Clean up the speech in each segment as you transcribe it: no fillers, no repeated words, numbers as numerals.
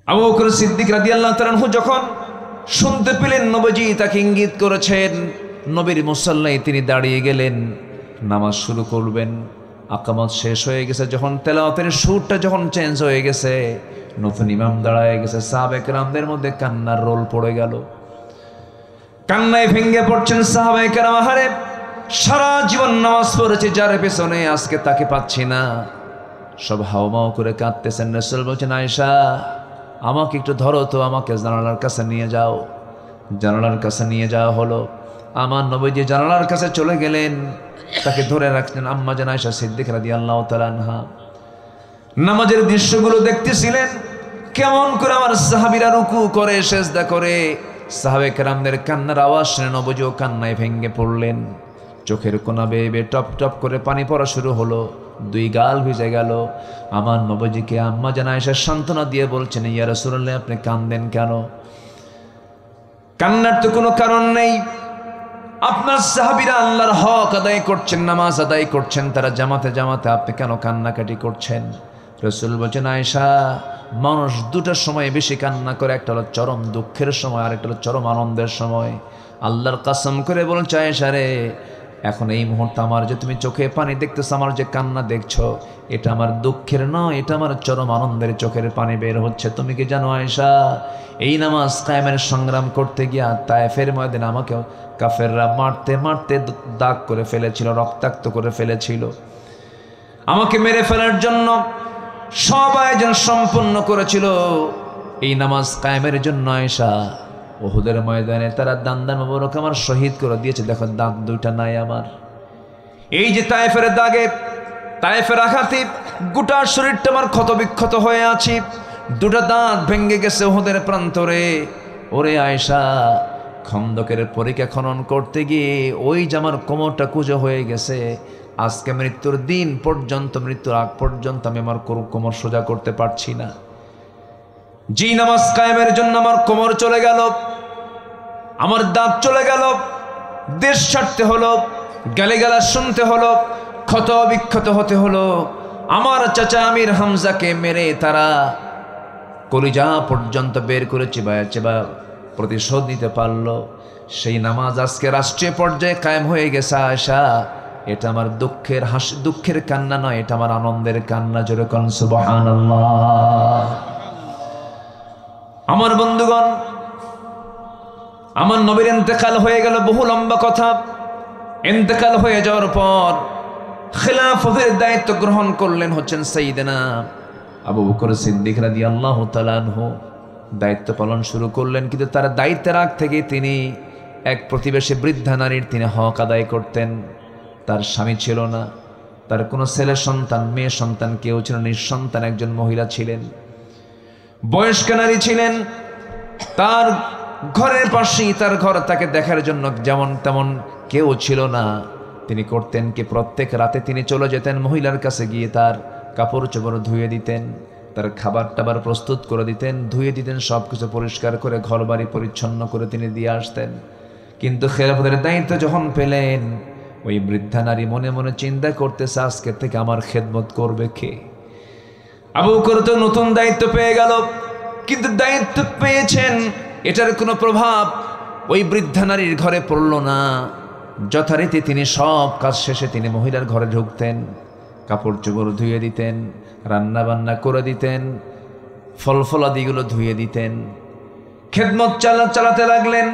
আবু বকর সিদ্দিক রাদিয়াল্লাহু তাআলা আনহু যখন শুনতে পেলেন নবীজি তাকে ইঙ্গিত করেছেন, নবীর মুসাল্লায় তিনি দাঁড়িয়ে গেলেন, নামাজ শুরু করবেন। আকামত শেষ হয়ে গেছে, যখন তেলাওয়াতের সুরটা যখন চেঞ্জ হয়ে গেছে, নতুন ইমাম দাঁড়ায় গেছে, সাহাবায়ে কেরামদের মধ্যে কান্নার রোল পড়ে গেল। কান্নায় ভেঙে পড়ছেন সাহাবায়ে কেরাম। আহারে, সারা জীবন নামাজ পড়েছে যার পেছনে, আজকে তাকে পাচ্ছি না। সব হাওমাও করে কাঁদতেছেন। রাসূল বলছেন, আয়েশা আমাকে একটু ধরো তো, আমাকে জানালার কাছে নিয়ে যাও। জানালার কাছে নিয়ে যাওয়া হলো। আমার নবীজি জানালার কাছে চলে গেলেন, তাকে ধরে রাখলেন। আম্মা জান আয়েশা সিদ্দিক রাদিয়াল্লাহু তাআলা আনহা নামাজের দৃশ্যগুলো দেখতেছিলেন, কেমন করে আমার সাহাবীরা রুকু করে, সেজদা করে। সাহাবায়ে কেরামদের কান্নার আওয়াজ শুনে নবীজিও কান্নায় ভেঙে পড়লেন। চোখের কোনা বেয়ে বেয়ে টপ টপ করে পানি পড়া শুরু হলো, দুই গাল ভিজে গেল। আমার নবীজিকে আম্মা জান আয়েশা সান্ত্বনা দিয়ে বলছেন, ইয়া রাসূলুল্লাহ আপনি কাঁদেন কেন? কান্নার তো কোনো কারণ নেই। আপনার সাহাবীরা আল্লাহর হক আদায় করছেন, নামাজ আদায় করছেন, তারা জামাতে জামাতে, আপনি কেন কান্নাকাটি করছেন? রাসূল বলছেন, আয়েশা মানুষ দুটার সময় বেশি কান্না করে, একটা হলো চরম দুঃখের সময়, আর একটা হলো চরম আনন্দের সময়। আল্লাহর কসম করে বলছে, আয়েশা রে, এখন এই মুহূর্তে আমার যে তুমি চোখে পানি দেখতেছো, আমার যে কান্না দেখছো, এটা আমার দুঃখের নয়, এটা আমার চরম আনন্দের চোখের পানি বের হচ্ছে। তুমি কি জানো আয়েশা, এই নামাজ কায়েমের সংগ্রাম করতে গিয়া তায়েফের ময়দানে আমাকে কাফেররা মারতে মারতে দাগ করে ফেলেছিল, রক্তাক্ত করে ফেলেছিল। আমাকে মেরে ফেলার জন্য সব আয়োজন সম্পন্ন করেছিল এই নামাজ কায়েমের জন্য। আয়েশা, উহুদের ময়দানে তারা দান্দান মোবারক আমার শহীদ করে দিয়েছে, দেখো দাঁত দুইটা নাই আমার। এই যে তায়েফের দাগে, তায়েফের আঘাতে গোটা শরীরটা আমার ক্ষত বিক্ষত হয়ে আছি, দুটা দাঁত ভেঙে গেছে উহুদের প্রান্তরে। ওরে আয়েশা, খন্দকের পরীক্ষা খনন করতে গিয়ে ওই যে আমার কোমরটা কুঁজো হয়ে গেছে, আজকে মৃত্যুর দিন পর্যন্ত, মৃত্যুর আগ পর্যন্ত আমি আমার কোমর সোজা করতে পারছি না। জি নামাজ কায়েমের জন্য আমার কোমর চলে গেল, আমার দাঁত চলে গেল, দেশ ছাড়তে হলো, গালিগালা শুনতে হলো, ক্ষত বিক্ষত হতে হলো। আমার চাচা আমির হামজাকে মেরে তারা কলিজা পর্যন্ত বের করে চিবায়া চিবা প্রতিশোধ নিতে পারলো। সেই নামাজ আজকে রাষ্ট্রীয় পর্যায়ে কায়েম হয়ে গেছে। আয়েশা, এটা আমার দুঃখের হাসি, দুঃখের কান্না নয়, এটা আমার আনন্দের কান্না। জোরে কোন সুবহানাল্লাহ। আমার বন্ধুগণ, আমার নবীর ইন্তেকাল হয়ে গেল, বহু লম্বা কথা। ইন্তেকাল হয়ে যাওয়ার পর খিলাফতের দায়িত্ব গ্রহণ করলেন হচ্ছেন সাইয়েদনা আবু বকর সিদ্দিক রাদিয়াল্লাহু তাআলা আনহু। দায়িত্ব পালন শুরু করলেন, কিন্তু তার দায়িত্বের আগ থেকে তিনি এক প্রতিবেশী বৃদ্ধা নারীর তিনি হক আদায় করতেন। তার স্বামী ছিল না, তার কোনো ছেলে সন্তান মেয়ে সন্তান কেউ ছিল, নিঃসন্তান একজন মহিলা ছিলেন, বয়স্ক নারী ছিলেন। তার ঘরের পাশেই তার ঘর, তাকে দেখার জন্য যেমন তেমন কেউ ছিল না। তিনি করতেন কি, প্রত্যেক রাতে তিনি চলে যেতেন মহিলার কাছে, গিয়ে তার কাপড় চোপড় ধুয়ে দিতেন, তার খাবার টাবার প্রস্তুত করে দিতেন, ধুয়ে দিতেন, সব কিছু পরিষ্কার করে ঘর বাড়ি পরিচ্ছন্ন করে তিনি দিয়ে আসতেন। কিন্তু খেলাফতের দায়িত্ব যখন পেলেন, ওই বৃদ্ধা নারী মনে মনে চিন্তা করতেছে, আজকে থেকে আমার খেদমত করবে কে? আবু বকর তো নতুন দায়িত্ব পেয়ে গেল, কিন্তু দায়িত্ব পেয়েছেন, এটার কোনো প্রভাব ওই বৃদ্ধা নারীর ঘরে পড়ল না। যথারীতি তিনি সব কাজ শেষে তিনি মহিলার ঘরে ঢুকতেন, কাপড় চোপড় ধুয়ে দিতেন, রান্না বান্না করে দিতেন, ফল ফলাদিগুলো ধুয়ে দিতেন, খেদমত চালাতে লাগলেন।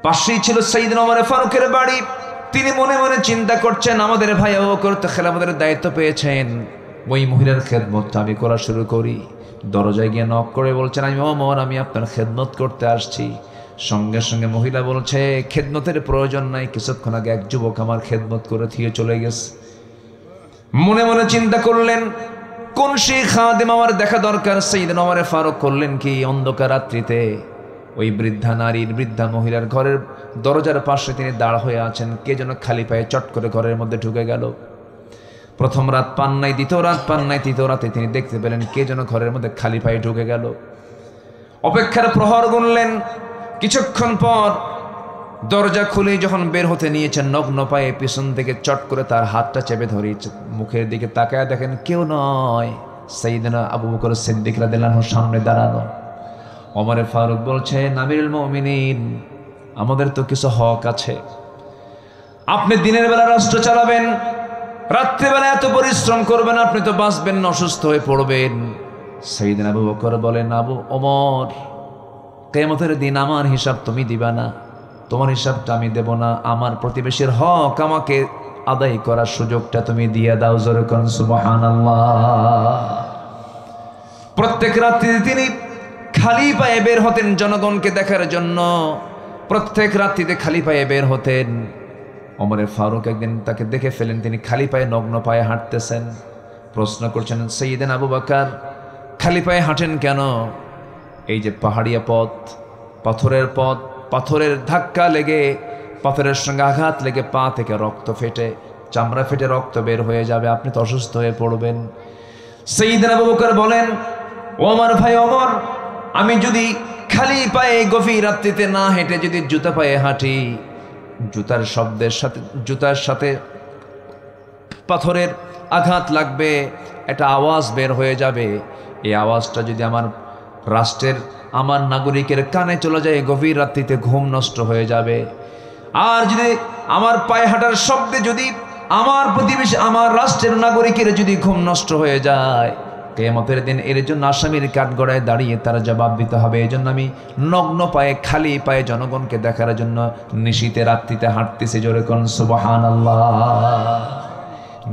পাশেই ছিল সাইয়েদনা ওমর ফারুকের বাড়ি। তিনি মনে মনে চিন্তা করছেন, আমাদের ভাই আবু বকর তো খেলাফতের দায়িত্ব পেয়েছেন, ওই মহিলার খেদমতটা আমি করা শুরু করি। দরজায় গিয়ে নক করে বলছেন, আমি ওমর, আমি আপনার খেদমত করতে আসছি। সঙ্গে সঙ্গে মহিলা বলছে, খেদমতের প্রয়োজন নাই, কিছুক্ষণ আগে এক যুবক আমার খেদমত করে দিয়ে চলে গেছে। মনে মনে চিন্তা করলেন, কোন সেই খাদেম আমার দেখা দরকার। সাইয়েদনা ওমর ফারুক করলেন কি, অন্ধকার রাত্রিতে ওই বৃদ্ধা নারীর, বৃদ্ধা মহিলার ঘরের দরজার পাশে তিনি দাঁড় হয়ে আছেন। কে যেন খালি পায়ে চট করে ঘরের মধ্যে ঢুকে গেল। প্রথম রাত পান নাই, দ্বিতীয় রাত পান নাই, তৃতীয় রাতে তিনি দেখতে পেলেন কে যেন ঘরের মধ্যে খালি পায়ে ঢুকে গেল। অপেক্ষার প্রহর গুনলেন। কিছুক্ষণ পর দরজা খুলে যখন বের হতে নিয়েছেন, নগ্ন পায়ে পিছন থেকে চট করে তার হাতটা চেপে ধরিয়েছে। মুখের দিকে তাকায় দেখেন কেউ নয়, সাইয়েদনা আবু বকর সিদ্দিক রাদিয়াল্লাহু আনহু সামনে দাঁড়ানো। ওমরে ফারুক বলছেন, আমিরুল মুমিনিন, আমাদের তো কিছু হক আছে। আপনি দিনের বেলা রাষ্ট্র চালাবেন, রাত্রিবেলা এত পরিশ্রম করবেন, আপনি তো বাঁচবেন না, অসুস্থ হয়ে পড়বেন। সাইয়েদনা আবু বকর বলেন, আবু ওমর, কিয়ামতের দিন আমার হিসাব তুমি দিবা না, তোমার হিসাবটা আমি দেব না, আমার প্রতিবেশীর হক আমাকে আদায় করার সুযোগটা তুমি দিয়ে দাও। জোরে কোন সুবহানাল্লাহ। প্রত্যেক রাত্রিতে তিনি খালি পায়ে বের হতেন জনগণকে দেখার জন্য, প্রত্যেক রাত্রিতে খালি পায়ে বের হতেন। ওমরে ফারুক একদিন তাকে দেখে ফেলেন, তিনি খালি পায়ে নগ্ন পায়ে হাঁটতেছেন। প্রশ্ন করছেন, সাইয়েদনা আবু বকর, খালি পায়ে হাঁটেন কেন? এই যে পাহাড়িয়া পথ, পাথরের পথ, পাথরের ধাক্কা লেগে, পাথরের সঙ্গে আঘাত লেগে পা থেকে রক্ত ফেটে, চামড়া ফেটে রক্ত বের হয়ে যাবে, আপনি তো অসুস্থ হয়ে পড়বেন। সাইয়েদনা আবু বকর বলেন, ও আমার ভাই ওমর, আমি যদি খালি পায়ে গভীর রাত্রিতে না হেঁটে যদি জুতা পায়ে হাঁটি, জুতার শব্দের সাথে, জুতার সাথে পাথরের আঘাত লাগবে, একটা আওয়াজ বের হয়ে যাবে। এই আওয়াজটা যদি আমার রাষ্ট্রের, আমার নাগরিকের কানে চলে যায়, গভীর রাত্রিতে ঘুম নষ্ট হয়ে যাবে। আর যদি আমার পায়ে হাঁটার শব্দে যদি আমার প্রতিবেশী, আমার রাষ্ট্রের নাগরিকের যদি ঘুম নষ্ট হয়ে যায়, কিয়ামতের দিন এর জন্য আসামির কাঠগড়ায় দাঁড়িয়ে তারা জবাব দিতে হবে। এই জন্য আমি নগ্ন পায়ে, খালি পায়ে জনগণকে দেখার জন্য নিশীতে রাত্রিতে হাঁটতেছি। জোরে কোন সুবহানাল্লাহ।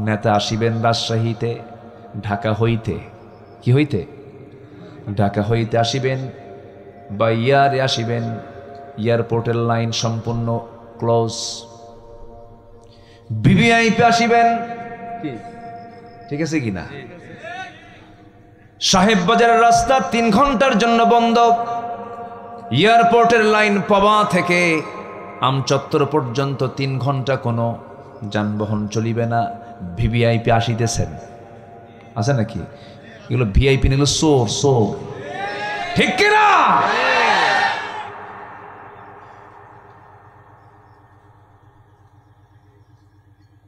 নেতা আসিবেন রাজশাহীতে, ঢাকা হইতে, কি হইতে? ঢাকা হইতে আসিবেন বা ইয়ারে আসিবেন, এয়ারপোর্টের লাইন সম্পূর্ণ ক্লোজ। ভিভিআইপি আসিবেন, ঠিক আছে কিনা? সাহেব বাজারের রাস্তা 3 ঘন্টার জন্য বন্ধ। এয়ারপোর্টের লাইন পাবা থেকে আমচত্বর পর্যন্ত 3 ঘন্টা কোনো যানবাহন চলিবে না। ভিভিআইপি আসিতেছেন, আছে নাকি? এগুলো ভিআইপি, এগুলো সোর, সোর, ঠিক কিনা?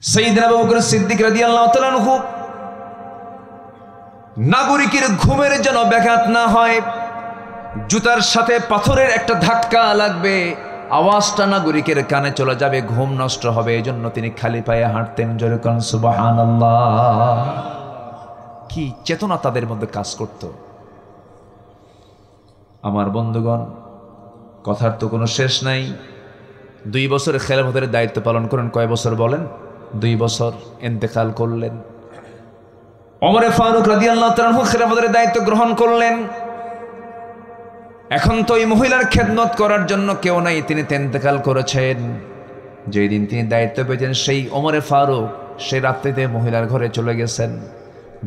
সাইয়েদনা আবু বকর সিদ্দিক রাদিয়াল্লাহু তাআলা আনহু নাগরিকের ঘুমের যেন ব্যাঘাত না হয়, জুতার সাথে পাথরের একটা ধাক্কা লাগবে, আওয়াজটা নাগরিকের কানে চলে যাবে, ঘুম নষ্ট হবে, এই জন্য তিনি খালি পায়ে হাঁটতেন। জোরে কোন সুবহানাল্লাহ। কি চেতনা তাদের মধ্যে কাজ করত! আমার বন্ধুগণ, কথার তো কোনো শেষ নাই। 2 বছর খেলাফতের দায়িত্ব পালন করেন। কয় বছর বলেন? 2 বছর। ইন্তেকাল করলেন। ওমরে ফারুক রাদিয়াল্লাহু তাআলা আনহু খেলাফতের দায়িত্ব গ্রহণ করলেন। এখন তো এই মহিলার খেদমত করার জন্য কেউ নাই, তিনি ইন্তেকাল করেছেন। যেই দিন তিনি দায়িত্ব পেয়েছেন, সেই ওমরে ফারুক সেই রাত্রিতে মহিলার ঘরে চলে গেছেন,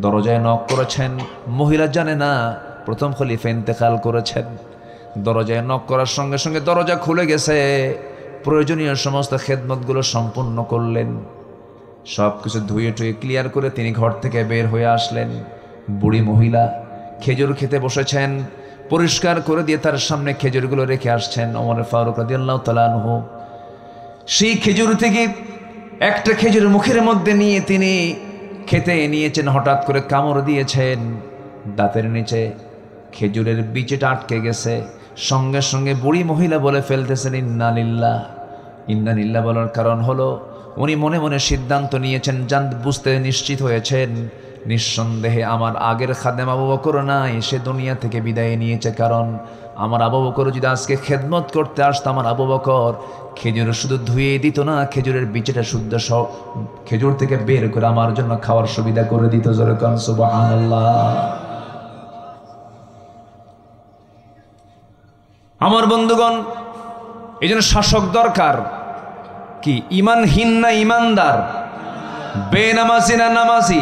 দরজায় নক করেছেন। মহিলা জানে না প্রথম খলিফা ইন্তেকাল করেছেন। দরজায় নক করার সঙ্গে সঙ্গে দরজা খুলে গেছে। প্রয়োজনীয় সমস্ত খেদমতগুলো সম্পূর্ণ করলেন। সব কিছু ধুয়ে টুয়ে ক্লিয়ার করে তিনি ঘর থেকে বের হয়ে আসলেন। বুড়ি মহিলা খেজুর খেতে বসেছেন, পরিষ্কার করে দিয়ে তার সামনে খেজুরগুলো রেখে আসছেন ওমর ফারুক রাদিয়াল্লাহু তাআলা আনহু। সেই খেজুর থেকে একটা খেজুর মুখের মধ্যে নিয়ে তিনি খেতে নিয়েছেন। হঠাৎ করে কামড় দিয়েছেন, দাঁতের নিচে খেজুরের বিচিটা আটকে গেছে। সঙ্গে সঙ্গে বুড়ি মহিলা বলে ফেলতেছেন, ইন্না লিল্লাহ, ইন্না লিল্লাহ। বলার কারণ হলো উনি মনে মনে সিদ্ধান্ত নিয়েছেন, বুঝতে নিশ্চিত হয়েছেন, নিঃসন্দেহে আমার আগের খাদেম আবু বকর নাই, সে দুনিয়া থেকে বিদায় নিয়েছে। কারণ আমার আবু বকর যদি আজকে খেদমত করতে আসতো, আমার আবু বকর খেজুর শুধু ধুয়ে দিত না, খেজুরের বিচিটা শুদ্ধ খেজুর থেকে বের করে আমার জন্য খাওয়ার সুবিধা করে দিত। জোরে কোন সুবহানাল্লাহ। আমার বন্ধুগণ, এই জন্য শাসক দরকার। কি ইমানহীন না ইমানদার? বেনামাজি না নামাজি?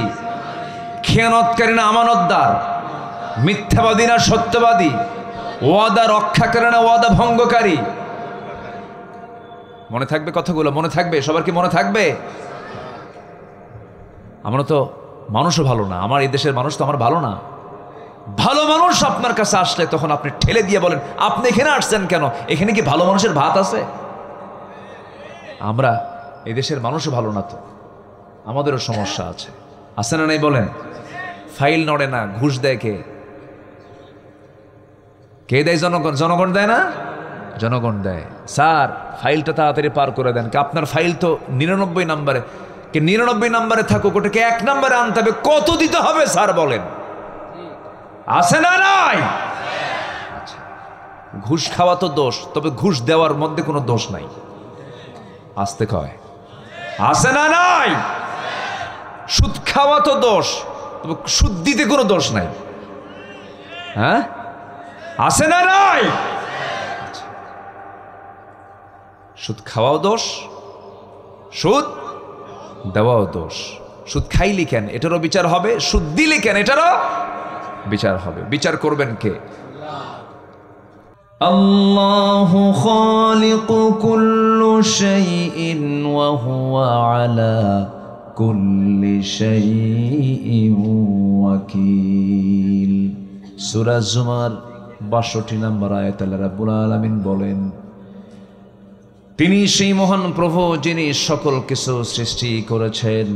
খেয়ানতকারী না আমানতদার? মিথ্যাবাদী না সত্যবাদী? ওয়াদা রক্ষাকারী না ওয়াদা ভঙ্গকারী? মনে থাকবে কথাগুলো, মনে থাকবে সবার? কি মনে থাকবে? আমরা তো মানুষও ভালো না, আমার এই দেশের মানুষ তো আমার ভালো না। ভালো মানুষ আপনার কাছে আসলে তখন আপনি ঠেলে দিয়ে বলেন, আপনি এখানে আসছেন কেন? এখানে কি ভালো মানুষের ভাত আছে? আমরা এই দেশের মানুষও ভালো না, তো আমাদেরও সমস্যা আছে, আছে না নাই বলেন? ফাইল নড়ে না, ঘুষ দেয় কে? কে দেয়? জনগণ। জনগণ দেয় না? জনগণ দেয়। স্যার ফাইলটা তাড়াতাড়ি পার করে দেন, আপনার ফাইল তো 99 নম্বরে। কে 99 নম্বরে থাকুক, ওটাকে 1 নম্বরে আনতে হবে। কত দিতে হবে স্যার বলেন? আছে না নাই? আচ্ছা, ঘুষ খাওয়া তো দোষ, তবে ঘুষ দেওয়ার মধ্যে কোনো দোষ নাই। আসতে কয় আছে না নাই? সুদ খাওয়া তো দোষ, তবে সুদ দিতে কোনো দোষ নাই। হ্যাঁ, আছে না নাই? সুদ খাওয়াও দোষ, সুদ দেওয়াও দোষ। সুদ খাইলি কেন, এটারও বিচার হবে। সুদ দিলি কেন, এটারও বিচার হবে। বিচার করবেন কে? আল্লাহু খালিকু কুল্লি শাইইন ওয়া হুয়া আলা কুল্লি শাইইন ওয়াকিল। সূরা জুমার 62 নম্বর আয়াত আল্লাহ রাব্বুল আলামিন বলেন, তিনি সেই মহান প্রভু যিনি সকল কিছু সৃষ্টি করেছেন।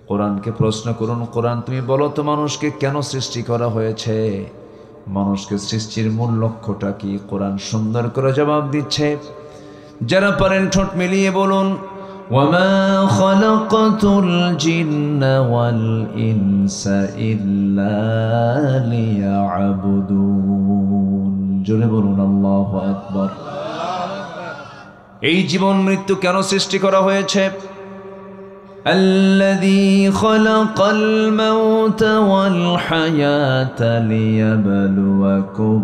কোরআনকে প্রশ্ন করুন, কোরআন তুমি বলো তো মানুষকে কেন সৃষ্টি করা হয়েছে, মানুষকে সৃষ্টির মূল লক্ষ্যটা কি? কোরআন সুন্দর করে জবাব দিচ্ছে। যারা পারেন ঠোঁট মিলিয়ে বলুন, ওয়ামা খালাকাতুল জিন্না ওয়াল ইনসা ইল্লা লিয়াবুদুন। জোরে বলুন আল্লাহু আকবার। এই জীবন মৃত্যু কেন সৃষ্টি করা হয়েছে? আল্লাযী খালাকাল মাউতা ওয়াল হায়াতা লিয়াবলুয়াকুম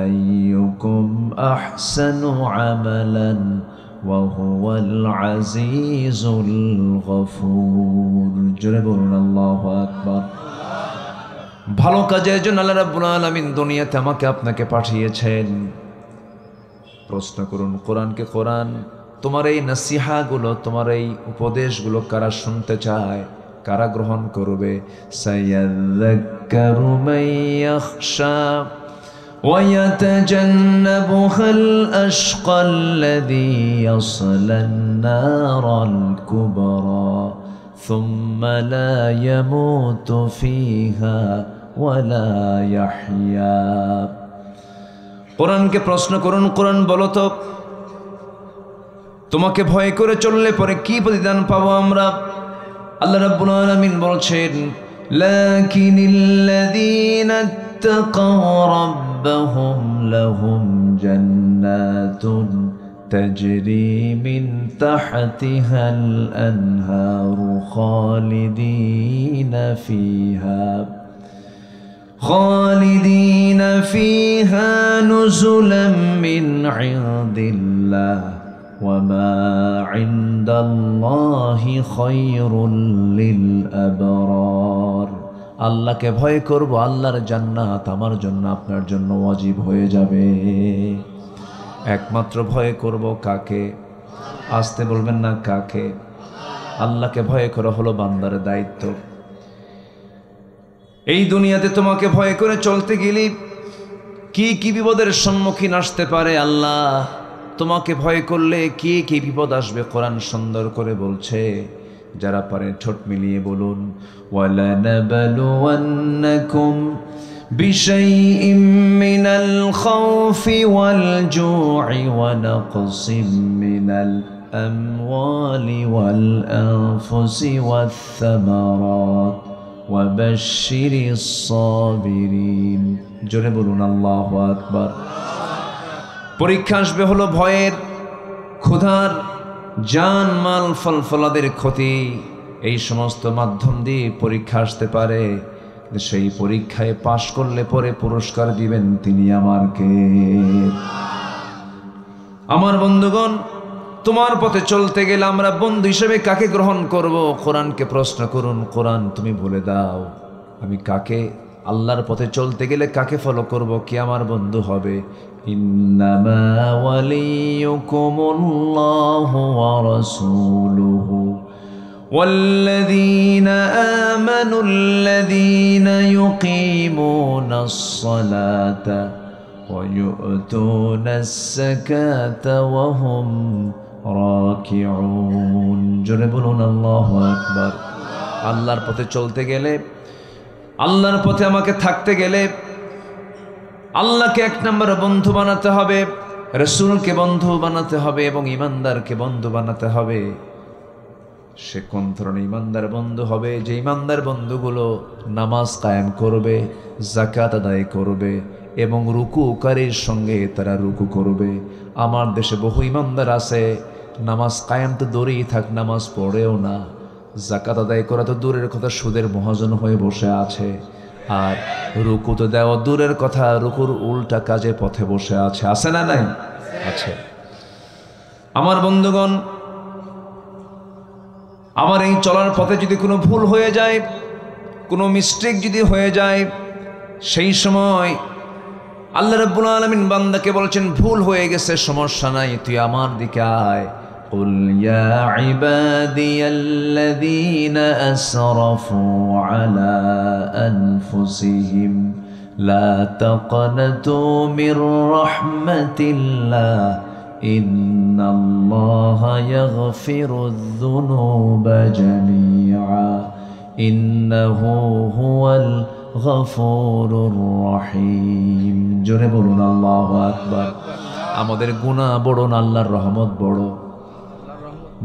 আইয়ুকুম আহসানু আমালান ওয়া হুয়াল আজিজুল গফুর। জোরে বলুন আল্লাহু আকবার। ভালো কাজের জন্য আল্লাহ রাব্বুল আলামিন দুনিয়াতে আমাকে আপনাকে পাঠিয়েছেন। প্রশ্ন করুন কোরআনকে, কোরআন তোমার এই নসিহাগুলো, তোমার এই উপদেশগুলো কারা শুনতে চায়, কারা গ্রহণ করবে? সায়াযাক্কারু মান ইয়াখশা ওয়া ইয়াতাজান্নাবুহাল আশকাল্লাযী ইয়াসলান নারাল কুবরা সুম্মা লা ইয়ামুতু ফিহা ওয়া লা ইয়াহইয়া। কোরআনকে প্রশ্ন করুন, কোরআন বলো তো তোমাকে ভয় করে চললে পরে কি প্রতিদান পাবো আমরা? আল্লাহ রাব্বুল আলামিন বলছেন, লাকিনিল্লাযীনা ইত্তাকাউ রাব্বাহুম লাহুম জান্নাতুন তাজরি মিন তাহতিহাল আনহারু খালিদিনা ফিহা নুজুলাম মিন ইনদিল্লাহ ওয়া মা ইনদাল্লাহি খায়রুল লিল আবরার। আল্লাহকে ভয় করব, আল্লাহর জান্নাত আমার জন্য আপনার জন্য ওয়াজিব হয়ে যাবে। একমাত্র ভয় করব কাকে? আসতে বলবেন না, কাকে? আল্লাহকে ভয় করা হলো বান্দার দায়িত্ব। এই দুনিয়াতে তোমাকে ভয় করে চলতে গেলে কি কি বিপদের সম্মুখীন আসতে পারে, আল্লাহ তোমাকে ভয় করলে কি কি বিপদ আসবে কোরআন সুন্দর করে বলছে। যারা পারেন ঠোঁট মিলিয়ে বলুন, ওয়ালানাবালুওয়ান্নাকুম বিশাইইম মিনাল খাউফি ওয়াল জু'i ওয়া নাকসিম মিনাল আমওয়ালি ওয়াল আনফুসি ওয়াথ থামারাত ওয়া বাশশিরিস সাবিরিন। জোরে বলুন আল্লাহু আকবার। পরীক্ষা আসবে হলো ভয়ের, ক্ষুধার, জান মাল ফলফলাদের ক্ষতি, এই সমস্ত মাধ্যম দিয়ে পরীক্ষা আসতে পারে। সেই পরীক্ষায় পাশ করলে পরে পুরস্কার দিবেন তিনি আমার কে? আমার বন্ধুগণ, তোমার পথে চলতে গেলে আমরা বন্ধু হিসেবে কাকে গ্রহণ করব? কোরআনকে প্রশ্ন করুন, কোরআন তুমি বলে দাও আমি কাকে, আল্লাহর পথে চলতে গেলে কাকে ফলো করব, কে আমার বন্ধু হবে? ইন্নামা ওয়ালিয়ুকুমুল্লাহু ওয়া রাসূলুহু ওয়াল্লাযীনা আমানুল্লাযীনা ইউকিমুনাস সালাতা ওয়া ইউতুনাস যাকাতা ওয়া হুম রাকিউন। জোরে বলুন আল্লাহু আকবার। আল্লাহর পথে চলতে গেলে, আল্লাহর পথে আমাকে থাকতে গেলে আল্লাহকে এক নম্বর বন্ধু বানাতে হবে, রাসূলকে বন্ধু বানাতে হবে এবং ইমানদারকে বন্ধু বানাতে হবে। সে কোন ধরনের ইমানদার বন্ধু হবে? যে ইমানদার বন্ধুগুলো নামাজ কায়েম করবে, যাকাত আদায় করবে এবং রুকুকারীর সঙ্গে তারা রুকু করবে। আমার দেশে বহু ইমানদার আছে, নামাজ কায়েম তো দূরেই থাক, নামাজ পড়েও না, যাকাত আদায় করা তো দূরের কথা, সুদের মহাজন হয়ে বসে আছে, আর রুকু তো দেওয়া দূরের কথা, রুকুর উল্টা কাজে পথে বসে আছে। আছে না নাই? আছে। আমার বন্ধুগণ, আমার এই চলার পথে যদি কোনো ভুল হয়ে যায়, কোনো মিস্টেক যদি হয়ে যায়, সেই সময় আল্লাহ রাব্বুল আলামিন বান্দাকে বলছেন, ভুল হয়ে গেছে, সমস্যা নাই, তুই আমার দিকে আয়। قل يا عبادي الذين أسرفوا على أنفسهم لا تقنطوا من رحمة الله إن الله يغفر الذنوب جميعا إنه هو الغفور الرحيم জোরে বলুন আল্লাহু আকবার। আমাদের গুনাহ বড় না আল্লাহর রহমত বড়?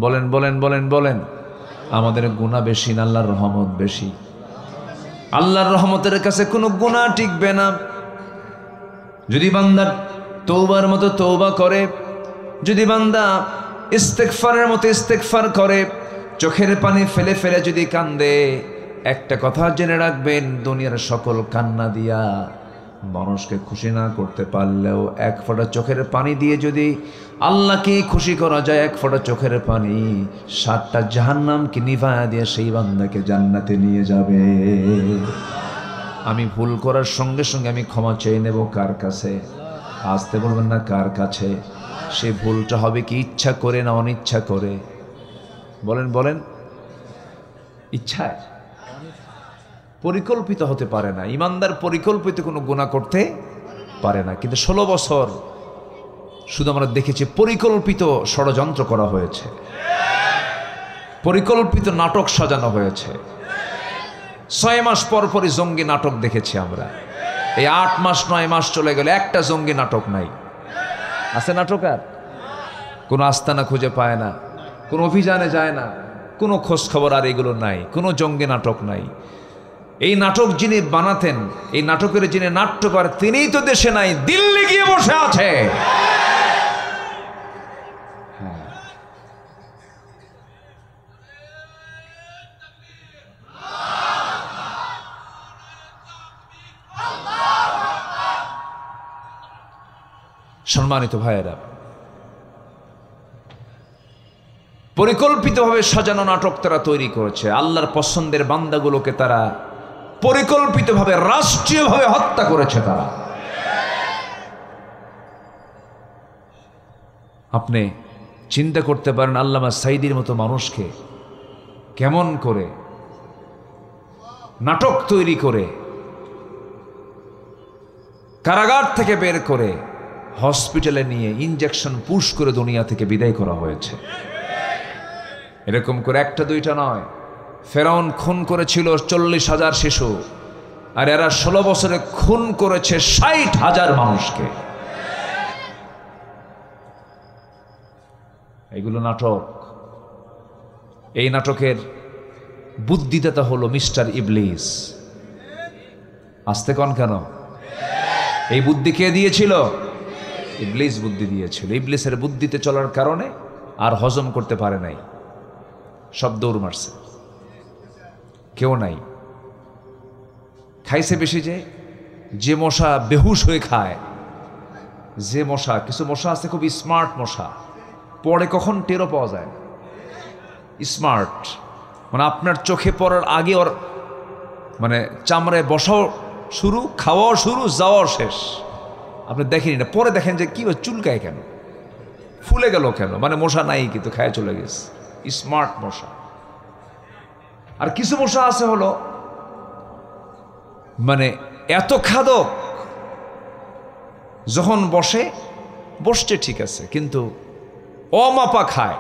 বলেন বলেন বলেন বলেন। আমাদের গুনাহ বেশি না আল্লাহর রহমত বেশি? আল্লাহর রহমতের কাছে কোনো গুনাহ টিকবে না। যদি বান্দা তওবার মতো তওবা করে, যদি বান্দা ইস্তেগফারের মতো ইস্তেগফার করে, চোখের পানি ফেলে ফেলে যদি কান্দে, একটা কথা জেনে রাখবেন, দুনিয়ার সকল কান্না দিয়া মানুষকে খুশি না করতে পারলেও এক ফোঁটা চোখের পানি দিয়ে যদি আল্লাহকে খুশি করা যায়, এক ফোঁটা চোখের পানি 7টা জাহান্নামকে নিভায়া দিয়ে সেই বান্দাকে জান্নাতে নিয়ে যাবে। আমি ভুল করার সঙ্গে সঙ্গে আমি ক্ষমা চেয়ে নেব কার কাছে? আসতে বলবেন না, কার কাছে? সে ভুলটা হবে কি ইচ্ছা করে না অনিচ্ছা করে? বলেন বলেন। ইচ্ছায়, পরিকল্পিত হতে পারে না। ইমানদার পরিকল্পিত কোনো গুনাহ করতে পারে না। কিন্তু 16 বছর শুধু আমরা দেখেছি পরিকল্পিত ষড়যন্ত্র করা হয়েছে, পরিকল্পিত নাটক সাজানো হয়েছে। 6 মাস পর পরই জঙ্গি নাটক দেখেছি আমরা। এই 8 মাস 9 মাস চলে গেল, একটা জঙ্গি নাটক নাই। আছে নাটক? আর কোনো আস্তানা খুঁজে পায় না, কোনো অভিযানে যায় না, কোনো খোঁজ খবর আর এগুলো নাই, কোনো জঙ্গি নাটক নাই। এই নাটক যিনি বানাতেন, এই নাটকের যিনি নাট্যকার, তিনিই তো দেশে নাই, দিল্লি গিয়ে বসে আছে। সম্মানিত ভাইয়েরা, পরিকল্পিতভাবে সাজানো নাটক তারা তৈরি করেছে। আল্লাহর পছন্দের বান্দাগুলোকে তারা পরিকল্পিতভাবে রাষ্ট্রীয়ভাবে হত্যা করেছে তারা। আপনি চিন্তা করতে পারেন আল্লামা সাঈদীর মতো মানুষকে কেমন করে নাটক তৈরি করে কারাগার থেকে বের করে হসপিটালে নিয়ে ইনজেকশন পুশ করে দুনিয়া থেকে বিদায় করা হয়েছে। এরকম করে একটা দুইটা নয়, ফেরাউন খুন করেছিল 40,000 শিশু, আর এরা 16 বছরে খুন করেছে 60,000 মানুষকে। এগুলো নাটক। এই নাটকের বুদ্ধিদাতা হলো মিস্টার ইবলিস। আসতে কন কেন? এই বুদ্ধি কে দিয়েছিল? ইবলিস বুদ্ধি দিয়েছিল। ইবলিসের বুদ্ধিতে চলার কারণে আর হজম করতে পারে নাই, সব দৌড় মারছে, কেউ নাই। খাইছে বেশি, যে মশা বেহুশ হয়ে খায়, যে মশা, কিছু মশা আছে খুব স্মার্ট মশা, পরে কখন টেরও পাওয়া যায়। স্মার্ট মানে আপনার চোখে পড়ার আগে ওর মানে চামড়ায় বসাও শুরু, খাওয়াও শুরু, যাওয়াও শেষ। আপনি দেখেনি না, পরে দেখেন যে কি চুলকায় কেন, ফুলে গেল কেন, মানে মশা নাই কিন্তু খায় চলে গেছে। স্মার্ট মশা। আর কিছু মশা আছে হলো মানে এত খাদক, যখন বসছে ঠিক আছে, কিন্তু অমাপা খায়।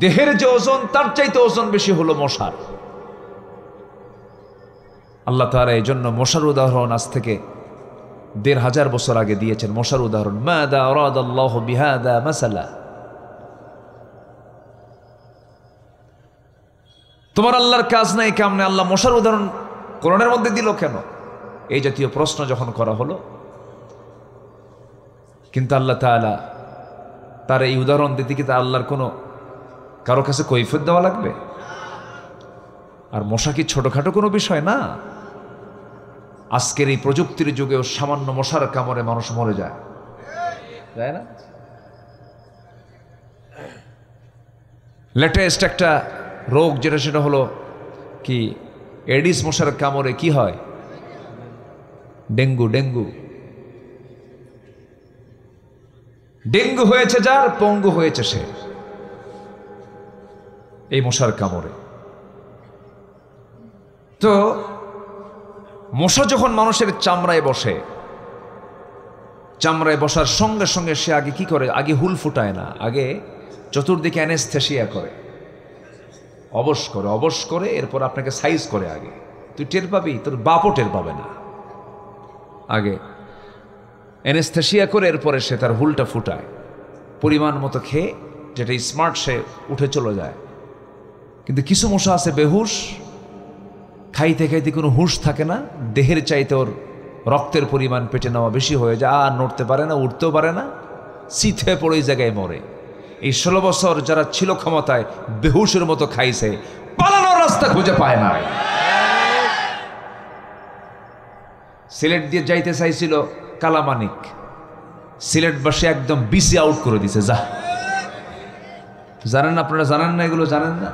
দেহের যে ওজন তার চাইতে ওজন বেশি হলো মশার। আল্লাহ তাআলা এই জন্য মশার উদাহরণ আজ থেকে ১৫০০ বছর আগে দিয়েছেন। মশার উদাহরণ, মাযা আরাদাল্লাহু বিহাযা মাসালা, তোমার আল্লাহর কাজ নাই কেমনে আল্লাহ মশার উদাহরণ কোরআনের মধ্যে দিল কেন? এই জাতীয় প্রশ্ন যখন করা হলো, কিন্তু আল্লাহ তাআলা তার এই উদাহরণ দিতে কি তা আল্লাহর কোনো কারো কাছে কৈফিয়ত দেওয়া লাগবে? আর মশা কি ছোটখাটো কোনো বিষয় না? আজকের এই প্রযুক্তির যুগেও সামান্য মশার কামড়ে মানুষ মরে যায়, তাই না? লেটেস্ট একটা রোগ যেটা, সেটা হলো কি এডিস মশার কামড়ে কি হয়? ডেঙ্গু। ডেঙ্গু হয়েছে যার, পঙ্গু হয়েছে সে এই মশার কামড়ে। তো মশা যখন মানুষের চামড়ায় বসে, চামড়ায় বসার সঙ্গে সঙ্গে সে আগে কি করে? আগে হুল ফুটায় না, আগে চতুর্দিকে অ্যানেস্থেসিয়া করে, অবশ করে এরপর আপনাকে সাইজ করে। আগে তুই টের পাবি, তোর বাপও টের পাবে না। আগে অ্যানেস্থেসিয়া করে এরপরে সে তার হুলটা ফুটায়, পরিমাণ মতো খেয়ে, যেটা স্মার্ট সে উঠে চলে যায়। কিন্তু কিছু মশা আছে বেহুশ, খাইতে খাইতে কোনো হুঁশ থাকে না, দেহের চাইতে ওর রক্তের পরিমাণ পেটে নেওয়া বেশি হয়ে যায়, আর নড়তে পারে না, উঠতেও পারে না, শীত হয়ে পড়ে ওই জায়গায় মরে। এই ১৬ বছর যারা ছিল ক্ষমতায়, বেহুশের মতো খাইছে, পালানোর রাস্তা খুঁজে পায় না। সিলেট দিয়ে যাইতে চাইছিল কালামানিক, সিলেটবাসী একদম বিসি আউট করে দিছে। যা, জানেন আপনারা? জানেন না এগুলো? জানেন না?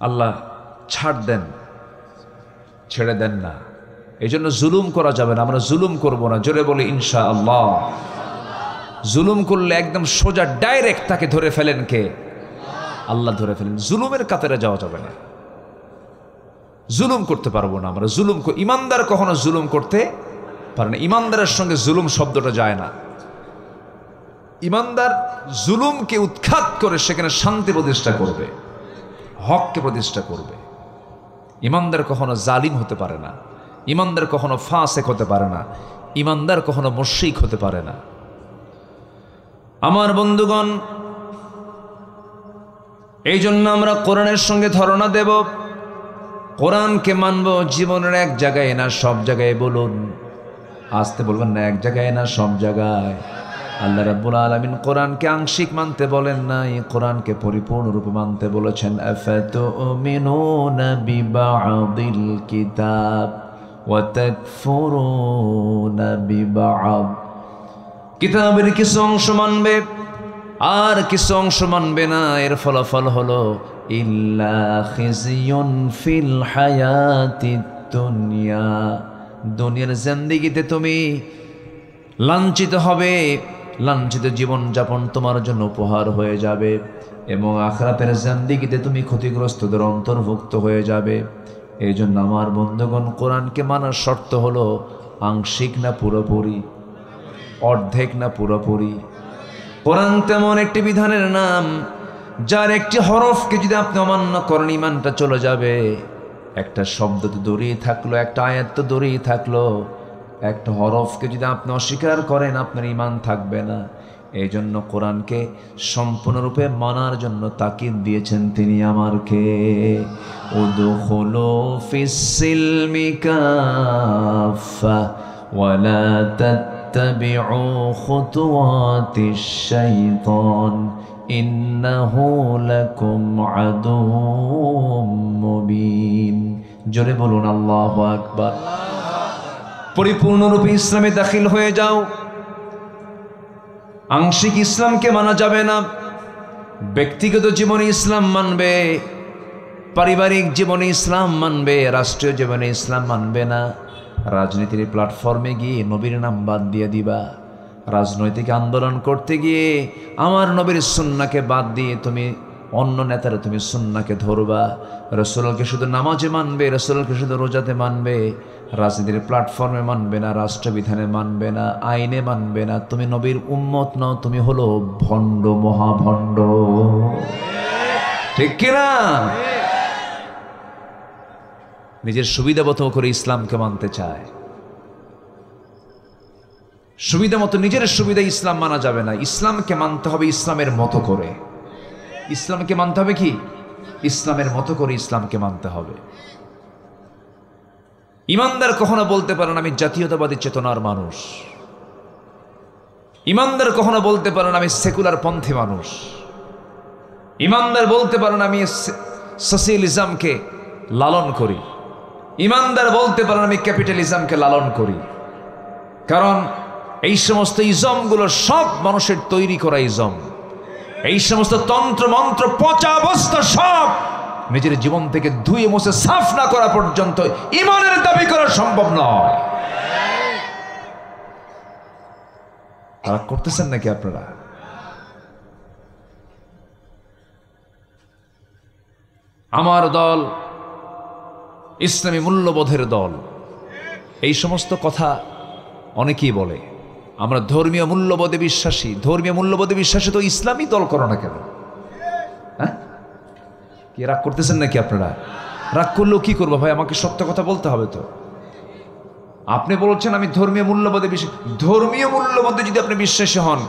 আল্লাহ ছাড় দেন, ছেড়ে দেন না। এই জন্য জুলুম করা যাবে না, আমরা জুলুম করব না। জোরে বলে ইনশাআল্লাহ। জুলুম করলে একদম সোজা ডাইরেক্ট তাকে ধরে ফেলেন কে? আল্লাহ ধরে ফেলেন। জুলুমের কাতারে যাওয়া যাবে না, জুলুম করতে পারবো না আমরা। ইমানদার কখনো জুলুম করতে পারে না। ইমানদারের সঙ্গে জুলুম শব্দটা যায় না। ইমানদার জুলুমকে উৎখাত করে সেখানে শান্তি প্রতিষ্ঠা করবে, হককে প্রতিষ্ঠা করবে। ইমানদার কখনো জালিম হতে পারে না, ইমানদার কখনো ফাসেক হতে পারে না, ইমানদার কখনো মুশরিক হতে পারে না। আমার বন্ধুগণ, এই জন্য আমরা কোরআনের সঙ্গে ধারণা দেব, কোরআনকে মানব। জীবনের এক জায়গায় না, সব জায়গায় বলুন, আসতে বলবেন না, এক জায়গায় না, সব জায়গায়। আল্লাহ রাব্বুল আলামিন কোরআনকে আংশিক মানতে বলেন নাই, কোরআনকে পরিপূর্ণরূপে মানতে বলেছেন। আফাতুমিনুনা বিবা'দিল কিতাব ওয়া তাকফুরুনা বিবা'দ। কিতাবের কিছু অংশ মানবে আর কিছু অংশ মানবে না। এর ফলাফল হলো ইল্লা খিজিয়ুন ফিল হায়াতিদ দুনিয়া। দুনিয়ার জিন্দেগিতে তুমি লাঞ্ছিত হবে, লাঞ্ছিত জীবন যাপন তোমার জন্য উপহার হয়ে যাবে, এবং আখিরাতের জিন্দেগিতে তুমি ক্ষতিগ্রস্তদের অন্তর্ভুক্ত হয়ে যাবে। এই জন্য আমার বন্ধুগণ, কোরআনকে মানার শর্ত হলো আংশিক না পুরোপুরি, অর্ধেক না পুরোপুরি। কোরআন তেমন একটি বিধানের নাম, যার একটি হরফকে যদি আপনি অমান্য করেন, ইমানটা চলে যাবে। একটা শব্দ তো দূরেই থাকলো, একটা আয়াত তো দূরেই থাকলো, একটা হরফকে যদি আপনি অস্বীকার করেন, আপনার ঈমান থাকবে না। এই জন্য কোরআনকে সম্পূর্ণরূপে মানার জন্য তাকিদ দিয়েছেন তিনি আমারকে। উদখুলু ফিস-সিলমি কাফা ওয়া লা তাত্তাবিউ খুতুওয়াতিশ শাইতান ইন্নাহু লাকুম আদুউম মুবিন। জোরে বলুন আল্লাহু আকবার। পরিপূর্ণরূপে ইসলামে দাখিল হয়ে যাও। আংশিক ইসলামকে মানা যাবে না। ব্যক্তিগত জীবনে ইসলাম মানবে, পারিবারিক জীবনে ইসলাম মানবে, রাষ্ট্রীয় জীবনে ইসলাম মানবে না। রাজনীতির প্ল্যাটফর্মে গিয়ে নবীর নাম বাদ দিয়ে দিবা, রাজনৈতিক আন্দোলন করতে গিয়ে আমার নবীর সুন্নাহকে বাদ দিয়ে তুমি অন্য নেতারা তুমি সুন্নাহকে ধরবা, রাসূলকে শুধু নামাজে মানবে, রাসূলকে শুধু রোজাতে মানবে, রাজনীতির প্ল্যাটফর্মে মানবে না, রাষ্ট্রবিধানে মানবে না, আইনে মানবে না। তুমি নবীর উম্মত নও, তুমি হলো ভণ্ড, মহাভণ্ড। ঠিক কিনা? নিজের সুবিধা মতো করে ইসলামকে মানতে চায়। সুবিধা মতো নিজের সুবিধা ইসলাম মানা যাবে না, ইসলামকে মানতে হবে ইসলামের মতো করে। ইসলামকে মানতে হবে কি? ইসলামের মতো করে ইসলামকে মানতে হবে। ইমানদার কখনো বলতে পারেন আমি জাতীয়তাবাদী চেতনার মানুষ, ইমানদার কখনো বলতে পারেন আমি সেকুলার পন্থী মানুষ, ইমানদার বলতে পারেন আমি সোশিয়ালিজমকে লালন করি, ইমানদার বলতে পারেন আমি ক্যাপিটালিজমকে লালন করি। কারণ এই সমস্ত ইজমগুলো সব মানুষের তৈরি করা ইজম। এই সমস্ত তন্ত্র মন্ত্র পচা অবস্থা সব নিজের জীবন থেকে ধুয়ে মুছে সাফ না করা পর্যন্ত ঈমানের দাবি করা সম্ভব নয়। তারা করতেছেন নাকি আপনারা? আমার দল ইসলামী মূল্যবোধের দল, এই সমস্ত কথা অনেকেই বলে। আমরা ধর্মীয় মূল্যবোধে বিশ্বাসী। ধর্মীয় মূল্যবোধে বিশ্বাসী তো ইসলামী দল করো না কেন? হ্যাঁ, কি রাগ করতেছেন নাকি আপনারা? রাগ করলেও কি করবো ভাই, আমাকে সত্য কথা বলতে হবে তো। আপনি বলছেন আমি ধর্মীয় মূল্যবোধে বিশ্বাসী। ধর্মীয় মূল্যবোধে যদি আপনি বিশ্বাসী হন,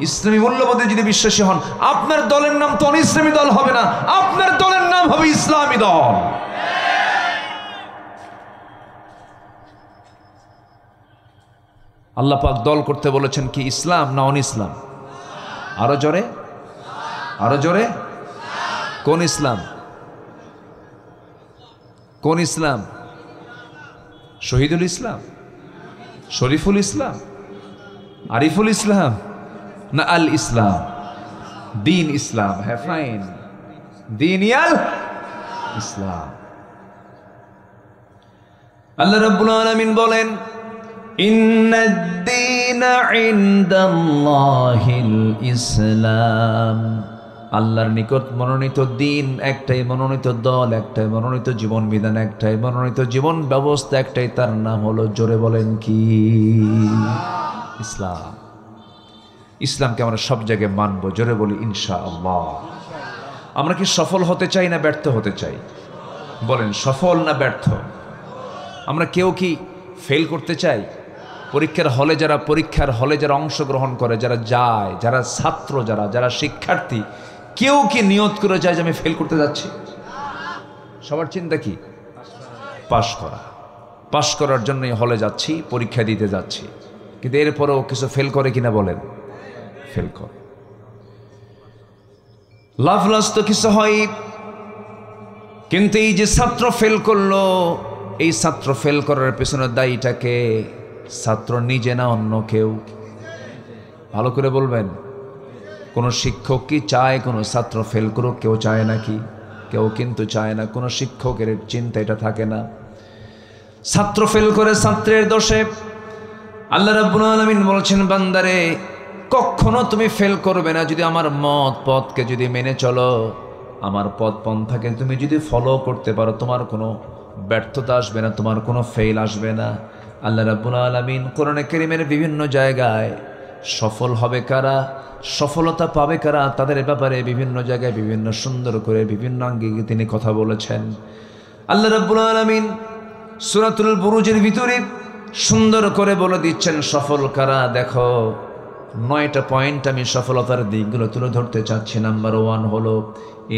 ইসলামী মূল্যবোধে যদি বিশ্বাসী হন, আপনার দলের নাম তো অনিসলামী দল হবে না, আপনার দলের নাম হবে ইসলামী দল। আল্লাহ পাক দল করতে বলেছেন কি ইসলাম না অন ইসলাম? আরো জোরে, আরো জোরে। কোন ইসলাম? কোন ইসলাম? শহীদুল ইসলাম, শরীফুল ইসলাম, আরিফুল ইসলাম না আল ইসলাম? দিন ইসলাম। হ্যাঁ ফাইন, দিন ইয়াল ইসলাম। আল্লাহ রাব্বুল আলামিন বলেন ইন্নাদ-দীনা ইনদাল্লাহিল ইসলাম। আল্লাহর নিকট মনোনীত দিন একটাই, মনোনীত দল একটাই, মনোনীত জীবন বিধান একটাই, মনোনীত জীবন ব্যবস্থা একটাই, তার নাম হলো, জোরে বলেন কি? ইসলাম। ইসলামকে আমরা সব জায়গায় মানবো, জোরে বলি ইনশাআল্লাহ। আমরা কি সফল হতে চাই না ব্যর্থ হতে চাই? বলেন সফল না ব্যর্থ? আমরা কেউ কি ফেল করতে চাই? পরীক্ষার হলে যারা অংশগ্রহণ করে, যারা যায়, যারা ছাত্র, যারা শিক্ষার্থী, কেউ কি নিয়ত করে যায় যে আমি ফেল করতে যাচ্ছি? সবার চিন্তা কি? পাশ করা। পাশ করার জন্যই হলে যাচ্ছি, পরীক্ষা দিতে যাচ্ছি। কিন্তু এরপরেও কিছু ফেল করে কিনা বলেন? ফেল করে। লাভ লস তো কিছু হয়, কিন্তু এই যে ছাত্র ফেল করলো, এই ছাত্র ফেল করার পেছনে দায়ীটাকে ছাত্র নিজে না অন্য কেউ? ভালো করে বলবেন। কোনো শিক্ষক কি চায় কোনো ছাত্র ফেল করুক? কেউ চায় নাকি? কেউ কিন্তু চায় না। কোনো শিক্ষকের চিন্তা এটা থাকে না। ছাত্র ফেল করে ছাত্রের দোষে। আল্লাহ রাব্বুল আলামিন বলছেন বান্দারে কখনো তুমি ফেল করবে না যদি আমার পথকে যদি মেনে চলো, আমার পন্থাকে তুমি যদি ফলো করতে পারো, তোমার কোনো ব্যর্থতা আসবে না, তোমার কোনো ফেল আসবে না। আল্লাহ রাব্বুল আলামিন কোরআনে কারীমের বিভিন্ন জায়গায় সফল হবে কারা, সফলতা পাবে কারা, তাদের ব্যাপারে বিভিন্ন জায়গায় বিভিন্ন সুন্দর করে বিভিন্ন আঙ্গিকে তিনি কথা বলেছেন। আল্লাহ রাব্বুল আলামিন সূরাতুল বুরুজের ভিতরে সুন্দর করে বলে দিচ্ছেন সফল কারা। দেখো 9টা পয়েন্ট আমি সফলতার দিকগুলো তুলে ধরতে চাচ্ছি। নাম্বার 1 হলো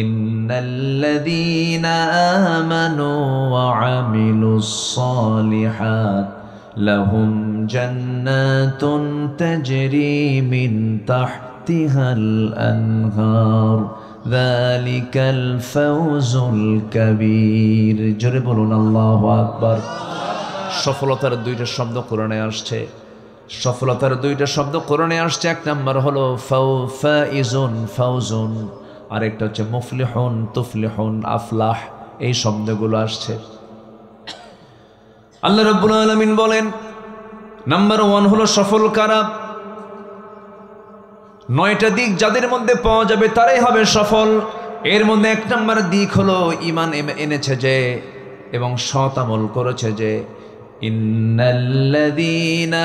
ইন্নাল্লাযীনা আমানু ওয়া আমিলুস সালিহাত লাহুম জান্নাতুন তাজরি মিন তাহতিহাল আনহার যালিকাল ফাওজুল কাবীর। জোরে বলুন আল্লাহু আকবার। সফলতার 2টা শব্দ কোরআনে আসছে। সফলতার 2টা শব্দ কোরআনে আসছে। এক নাম্বার হলো ফাইজুন, ফাউজুন, আরেকটা হচ্ছে মুফলিহুন, তুফলিহুন, আফলাহ। এই শব্দগুলো আসছে। আল্লাহ রাব্বুল আলামিন বলেন নাম্বার 1 হলো সফল কারা। 9টা দিক যাদের মধ্যে পাওয়া যাবে তারাই হবে সফল। এর মধ্যে এক নম্বর দিক হলো ঈমান এনেছে যে এবং সৎ আমল করেছে যে ইন্নাল্লাযীনা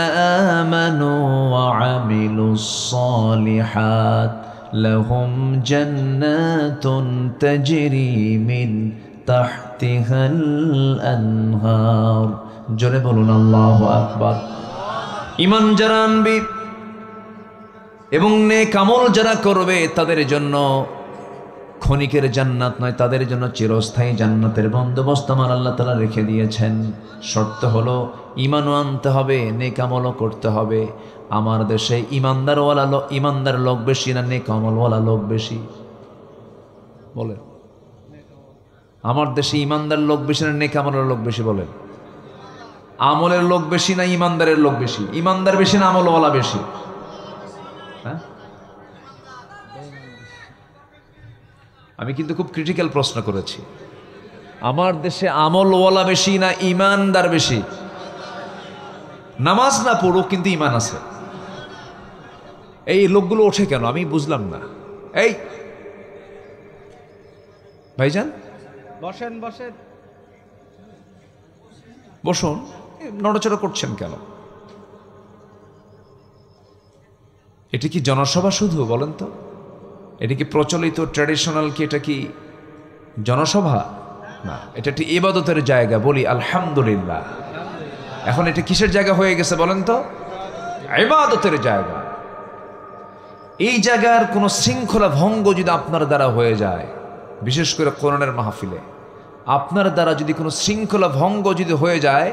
আমানু ওয়া আমিলুস সালিহাত লাহুম জান্নাতুন তাজরি মিন তাহতিহাল আনহার। জোরে বলুন আল্লাহু আকবার। ঈমান যারা আনবে এবং নেক আমল যারা করবে তাদের জন্য ক্ষণিকের জান্নাত নয়, তাদের জন্য চিরস্থায়ী জান্নাতের বন্দোবস্ত আমার আল্লাহ তাআলা রেখে দিয়েছেন। শর্ত হলো ঈমানও আনতে হবে, নেক আমলও করতে হবে। আমার দেশে ঈমানদার লোক বেশি না নেক আমলওয়ালা লোক বেশি? বলেন, আমার দেশে ঈমানদার লোক বেশি না নেক আমলের লোক বেশি? বলেন, আমলের লোক বেশি না ঈমানদারের লোক বেশি? ঈমানদার বেশি না আমলওয়ালা বেশি? হ্যাঁ, আমি কিন্তু খুব ক্রিটিক্যাল প্রশ্ন করেছি। আমার দেশে আমলওয়ালা বেশি না ঈমানদার বেশি? নামাজ না পড়ুক কিন্তু ঈমান আছে, এই লোকগুলো ওঠে কেন আমি বুঝলাম না। এই ভাইজান বসেন বসেন বসুন, নড়াচড়া করছেন কেন? এটি কি জনসভা শুধু? বলেন তো, এটি কি প্রচলিত ট্র্যাডিশনাল কি? এটা কি জনসভা? না, এটা একটি ইবাদতের জায়গা। বলি আলহামদুলিল্লাহ। এখন এটা কিসের জায়গা হয়ে গেছে বলেন তো? ইবাদতের জায়গা। এই জায়গার কোনো শৃঙ্খলা ভঙ্গ যদি আপনার দ্বারা হয়ে যায়, বিশেষ করে কোরআনের মাহফিলে আপনার দ্বারা যদি কোনো শৃঙ্খলা ভঙ্গ যদি হয়ে যায়,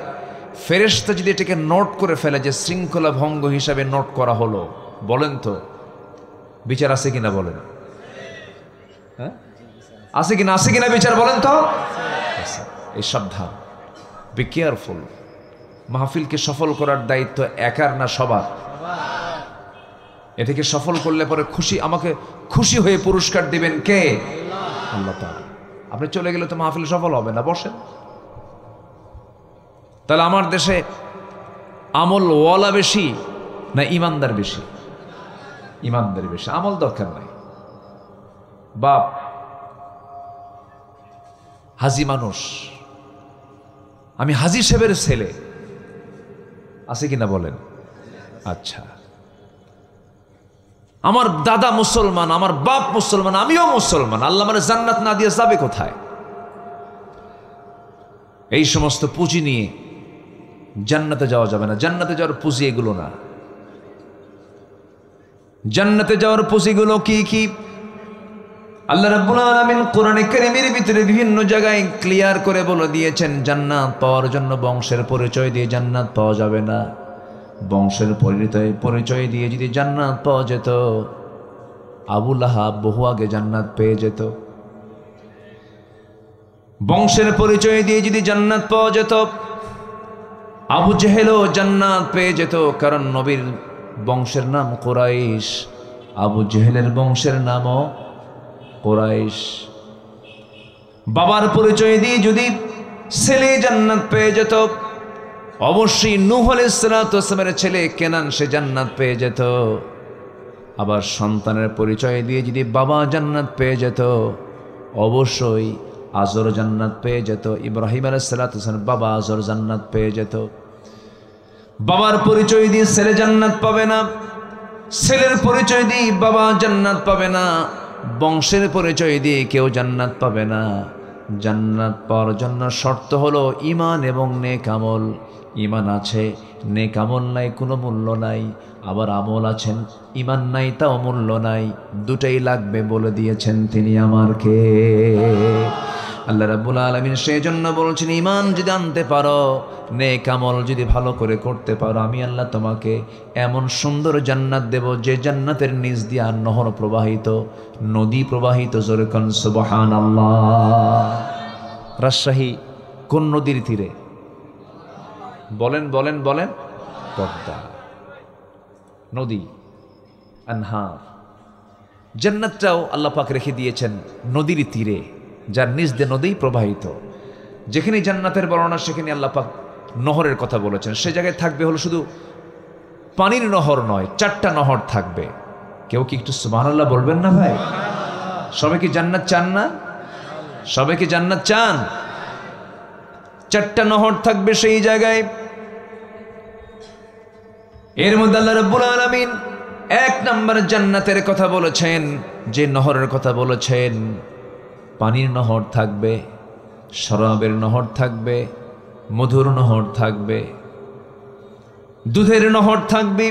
ফেরেশতা যদি এটাকে নোট করে ফেলে যে শৃঙ্খলা ভঙ্গ হিসাবে নোট করা হলো, বলেন তো বিচার আছে কিনা? বলেন, হ্যাঁ আছে কিনা? আছে কিনা বিচার? বলেন তো। এই সাবধান, বি কেয়ারফুল। মাহফিলকে সফল করার দায়িত্ব একার না সবার? এটাকে সফল করলে পরে আমাকে খুশি হয়ে পুরস্কার দিবেন কে? আল্লাহ তাআলা। আপনি চলে গেলে তো মাহফিল সফল হবে না। বসেন। তাহলে আমার দেশে আমলওয়ালা বেশি না ঈমানদার বেশি? ঈমানদার বেশি। আমল দরকার নাই। বাপ হাজি মানুষ, আমি হাজি সাহেবের ছেলে, আছে কিনা বলেন? আচ্ছা, আমার দাদা মুসলমান, আমার বাপ মুসলমান, আমিও মুসলমান, আল্লাহ মানে জান্নাত না দিয়ে যাবে কোথায়? এই সমস্ত পুঁজি নিয়ে জান্নাতে যাওয়া যাবে না। জান্নাতে যাওয়ার পুঁজি এগুলো না। জান্নাতে যাওয়ার পুঁজিগুলো কি কি? আল্লাহ রাব্বুল আলামিন কোরআনে কারীমের ভিতরে বিভিন্ন জায়গায় ক্লিয়ার করে বলে দিয়েছেন, জান্নাত পাওয়ার জন্য বংশের পরিচয় দিয়ে জান্নাত পাওয়া যাবে না। বংশের পরিচয় দিয়ে যদি জান্নাত পাওয়া যেত, আবু লাহাব বহু আগে জান্নাত পেয়ে যেত। বংশের পরিচয় দিয়ে যদি জান্নাত পাওয়া যেত, আবু জেহেলও জান্নাত পেয়ে যেত। কারণ নবীর বংশের নাম কুরাইশ, আবু জেহেলের বংশের নামও কুরাইশ। বাবার পরিচয় দিয়ে যদি ছেলে জান্নাত পেয়ে যেত, অবশ্যই নূহ আলাইহিস সালামের ছেলে কেনান সে জান্নাত পেয়ে যেত। আবার সন্তানের পরিচয় দিয়ে যদি বাবা জান্নাত পেয়ে যেত, অবশ্যই আজর জান্নাত পেয়ে যেত। ইব্রাহিম আলাইহিস সালামের বাবা আজর জান্নাত পেয়ে যেত। বাবার পরিচয় দিয়ে ছেলে জান্নাত পাবে না, ছেলের পরিচয় দিয়ে বাবা জান্নাত পাবে না, বংশের পরিচয় দিয়ে কেউ জান্নাত পাবে না। জান্নাত পাওয়ার জন্য শর্ত হলো ঈমান এবং নেক আমল। ঈমান আছে, নেক আমল নাই, কোনো মূল্য নাই। আবার আমল আছেন, ঈমান নাই, তাও মূল্য নাই। দুটাই লাগবে বলে দিয়েছেন তিনি আমার কে? আল্লাহ রাব্বুল আলামিন। সেই জন্য বলছেন, ঈমান যদি আনতে পারো, নেক আমল যদি ভালো করে করতে পারো, আমি আল্লাহ তোমাকে এমন সুন্দর জান্নাত দেব যে জান্নাতের নিচ দিয়ে নহর প্রবাহিত, নদী প্রবাহিত। জোরে কোন সুবহানাল্লাহ। রাজশাহী কোন নদীর তীরে? বলেন বলেন বলেন। পদ্মা নদী, আনহার। জান্নাতটাও আল্লাহ পাক রেখে দিয়েছেন নদীর তীরে, যার নিচ দিয়ে নদী প্রবাহিত। যেখানে জান্নাতের বর্ণনা সেখানে আল্লাহ পাক নহরের কথা বলেছেন। সে জায়গায় থাকবে হলো শুধু পানির নহর নয়, 4টা নহর থাকবে। কেউ কি একটু সুবহানাল্লাহ বলবেন না ভাই? সবাই কি জান্নাত চান না? সবাই কি জান্নাত চান? 4টা নহর থাকবে সেই জায়গায়। এর মধ্যে আল্লাহ রাব্বুল আলামিন 1 নম্বর জান্নাতের কথা বলেছেন, যে নহরের কথা বলেছেন, পানির নহর থাকবে, শরাবের নহর থাকবে, মধুর নহর থাকবে, দুধের নহর থাকবে।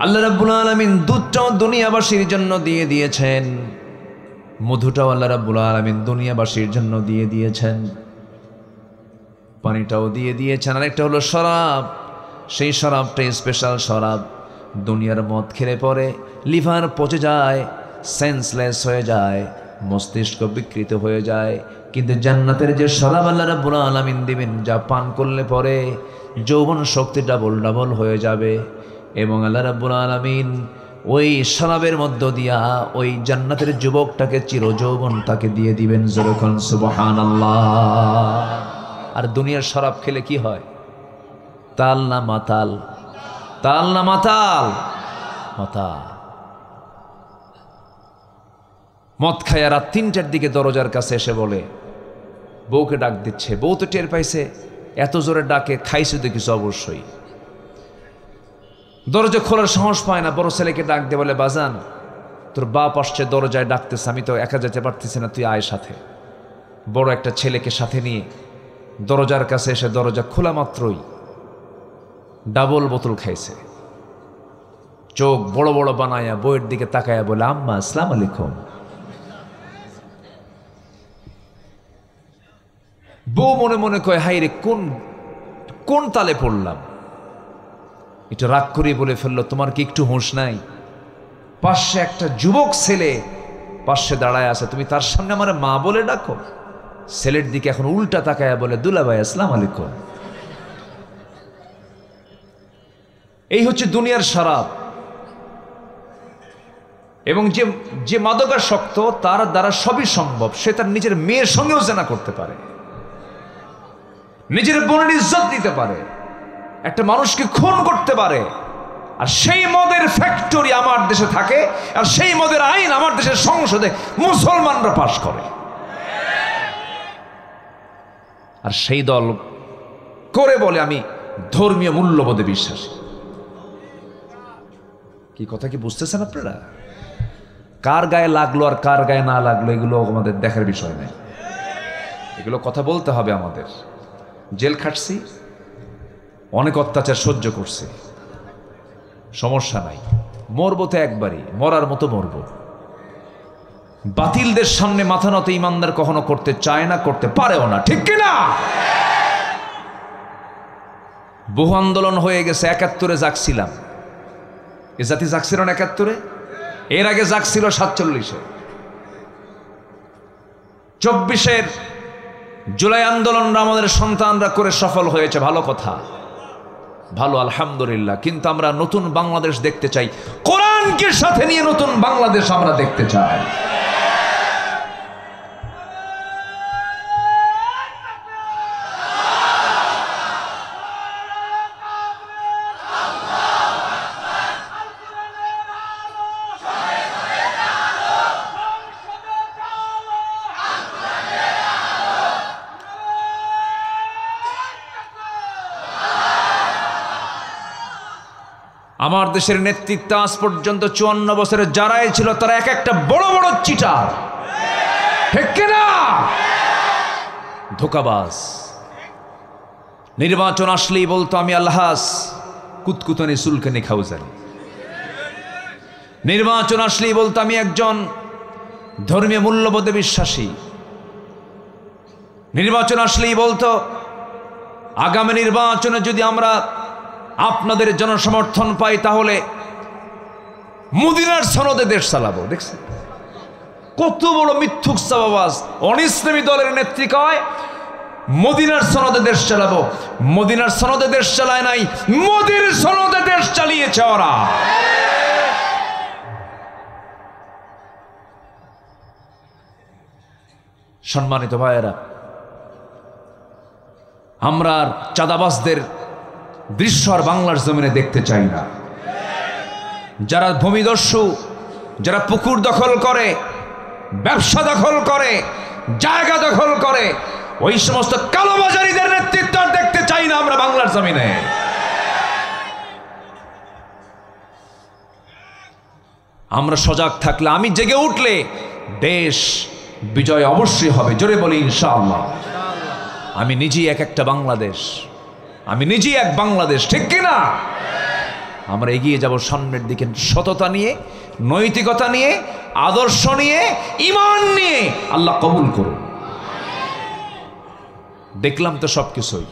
আল্লাহ রাব্বুল আলামিন দুধটাও দুনিয়াবাসীর জন্য দিয়ে দিয়েছেন, মধুটাও আল্লাহ রাব্বুল আলামিন দুনিয়াবাসীর জন্য দিয়ে দিয়েছেন, পানিটাও দিয়ে দিয়েছেন। আরেকটা হলো শরাব, সেই শরাবটাই স্পেশাল শরাব। দুনিয়ার মদ খেলে পরে লিভার পচে যায়, সেন্সলেস হয়ে যায়, মস্তিষ্ক বিকৃত হয়ে যায়। কিন্তু জান্নাতের যে শরাব আল্লাহ রাব্বুল আলামিন দিবেন, যা পান করলে পরে যৌবন শক্তি ডাবল ডাবল হয়ে যাবে। এবং আল্লাহ রাব্বুল আলামিন ওই শরাবের মধ্য দিয়া ওই জান্নাতের যুবকটাকে চিরযৌবন তাকে দিয়ে দিবেন। যেরকম সুবহানাল্লাহ। আর দুনিয়ার শরাব খেলে কি হয়? তাল না মাতাল? তাল না মাতাল? মাতাল। মদ খায় রাত 3টার দিকে দরজার কাছে এসে বলে, বউকে ডাক দিচ্ছে, বউ তো টের পাইছে, এত জোরে ডাকে, খাইছে তো কিছু অবশ্যই। দরজা খোলার সাহস পায় না, বড় ছেলেকে ডাক দিয়ে বলে, বাজান তোর বাপ আসছে, দরজায় ডাকতেছে, আমি তো একা যেতে পারতেছি না, তুই আয় সাথে। বড় একটা ছেলেকে সাথে নিয়ে দরজার কাছে এসে দরজা খোলা মাত্রই ডাবল বোতল খাইছে। চোখ বড় বড় বানায়া বইয়ের দিকে তাকায়া বলে, আম্মা আসসালামু আলাইকুম। বউ মনে মনে কয়, হাই রে, কোন তালে পড়লাম। এটা রাগ করে বলে ফেললো, তোমার কি একটু হুঁশ নাই? পাশে একটা যুবক ছেলে পাশে দাঁড়ায় আছে, তুমি তার সামনে আমার মা বলে ডাকো? ছেলের দিকে এখন উল্টা তাকায়া বলে, দুলাভাই আসসালামু আলাইকুম। এই হচ্ছে দুনিয়ার শরাব। এবং যে মাদকাসক্ত, তার দ্বারা সবই সম্ভব। সে তার নিজের মেয়ের সঙ্গেও জেনা করতে পারে, নিজের বোনের ইজ্জত দিতে পারে, একটা মানুষকে খুন করতে পারে। আর সেই মদের ফ্যাক্টরি আমার দেশে থাকে, আর সেই মদের আইন আমার দেশের সংসদে মুসলমানরা পাশ করে। আর সেই দল করে বলে, আমি ধর্মীয় মূল্যবোধে বিশ্বাসী। কি কথা কি বুঝতেছেন আপনারা? কার গায়ে লাগলো আর কার গায়ে না লাগলো এগুলো আমাদের দেখার বিষয় নেই। এগুলো কথা বলতে হবে আমাদের। জেল খাটছি, অনেক অত্যাচার সহ্য করছি, সমস্যা নাই, মরবো তো একবারই, মরার মতো মরবো। বাতিলদের সামনে মাথা নত ইমানদার কখনো করতে চায় না, করতে পারেও না, ঠিক কিনা? বহু আন্দোলন হয়ে গেছে। 71-এ জাগছিলাম, এ জাতি জাগছিল না 71-এ, এর আগে জাগছিল 47-এ। 24-এর জুলাই আন্দোলনরা আমাদের সন্তানরা করে সফল হয়েছে, ভালো কথা, ভালো, আলহামদুলিল্লাহ। কিন্তু আমরা নতুন বাংলাদেশ দেখতে চাই, কোরআনকে সাথে নিয়ে নতুন বাংলাদেশ আমরা দেখতে চাই। আমার দেশের নেতৃত্ব আজ পর্যন্ত 54 বছরে যারাই ছিল, তারা এক একটা বড় বড় চিটার, ঠিক কিনা? ধোকাবাজ। নির্বাচন আসলেই বলতো, আমি আল্লাহাস কুতকুতানি সুলকানি খাউজানি। নির্বাচন আসলেই বলতো, আমি একজন ধর্মীয় মূল্যবোধে বিশ্বাসী। নির্বাচন আসলেই বলতো, আগামী নির্বাচনে যদি আমরা আপনাদের জনসমর্থন পাই তাহলে মদিনার সনদে দেশ চালাবো। দেখছেন কত বড় মিথ্যুক চাবাবাজ। অনিসলামী দলের নেত্রী কয় মদিনার সনদে দেশ চালাবো। মদিনার সনদে দেশ চালায় নাই, মোদির সনদে দেশ চালিয়েছে ওরা। সম্মানিত ভাইয়েরা, আমরা আর চাঁদাবাজদের দৃশ্য আর বাংলার জমিনে দেখতে চাই না। যারা ভূমিদস্যু, যারা পুকুর দখল করে, ব্যবসা দখল করে, জায়গা দখল করে, ওই সমস্ত কালোবাজারিদের নেতৃত্ব আর দেখতে চাই না আমরা বাংলার জমিনে। আমরা সজাগ থাকলে, আমি জেগে উঠলে দেশ বিজয় অবশ্যই হবে। জোরে বলি ইনশাআল্লাহ। আমি নিজেই একটা বাংলাদেশ, আমি নিজেই এক বাংলাদেশ, ঠিক কিনা? আমরা এগিয়ে যাব সামনের দিকে সততা নিয়ে, নৈতিকতা নিয়ে, আদর্শ নিয়ে, ঈমান নিয়ে। আল্লাহ কবুল করুন। দেখলাম তো সবকিছুই,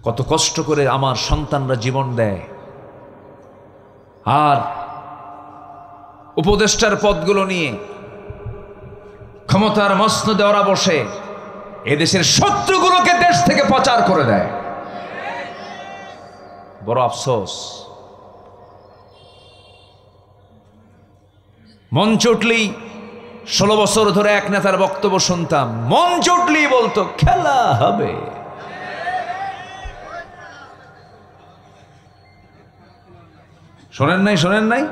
কত কষ্ট করে আমার সন্তানরা জীবন দেয়, আর উপদেষ্টার পদগুলো নিয়ে ক্ষমতার মসনদে ওরা বসে এদেশের শত্রুগুলোকে দেশ থেকে প্রচার করে দেয়। বড় আফসোস। মঞ্চ উঠলেই 16 বছর ধরে এক নেতার বক্তব্য শুনতাম, মঞ্চ উঠলেই বলতো খেলা হবে। শোনেন নাই, শোনেন নাই?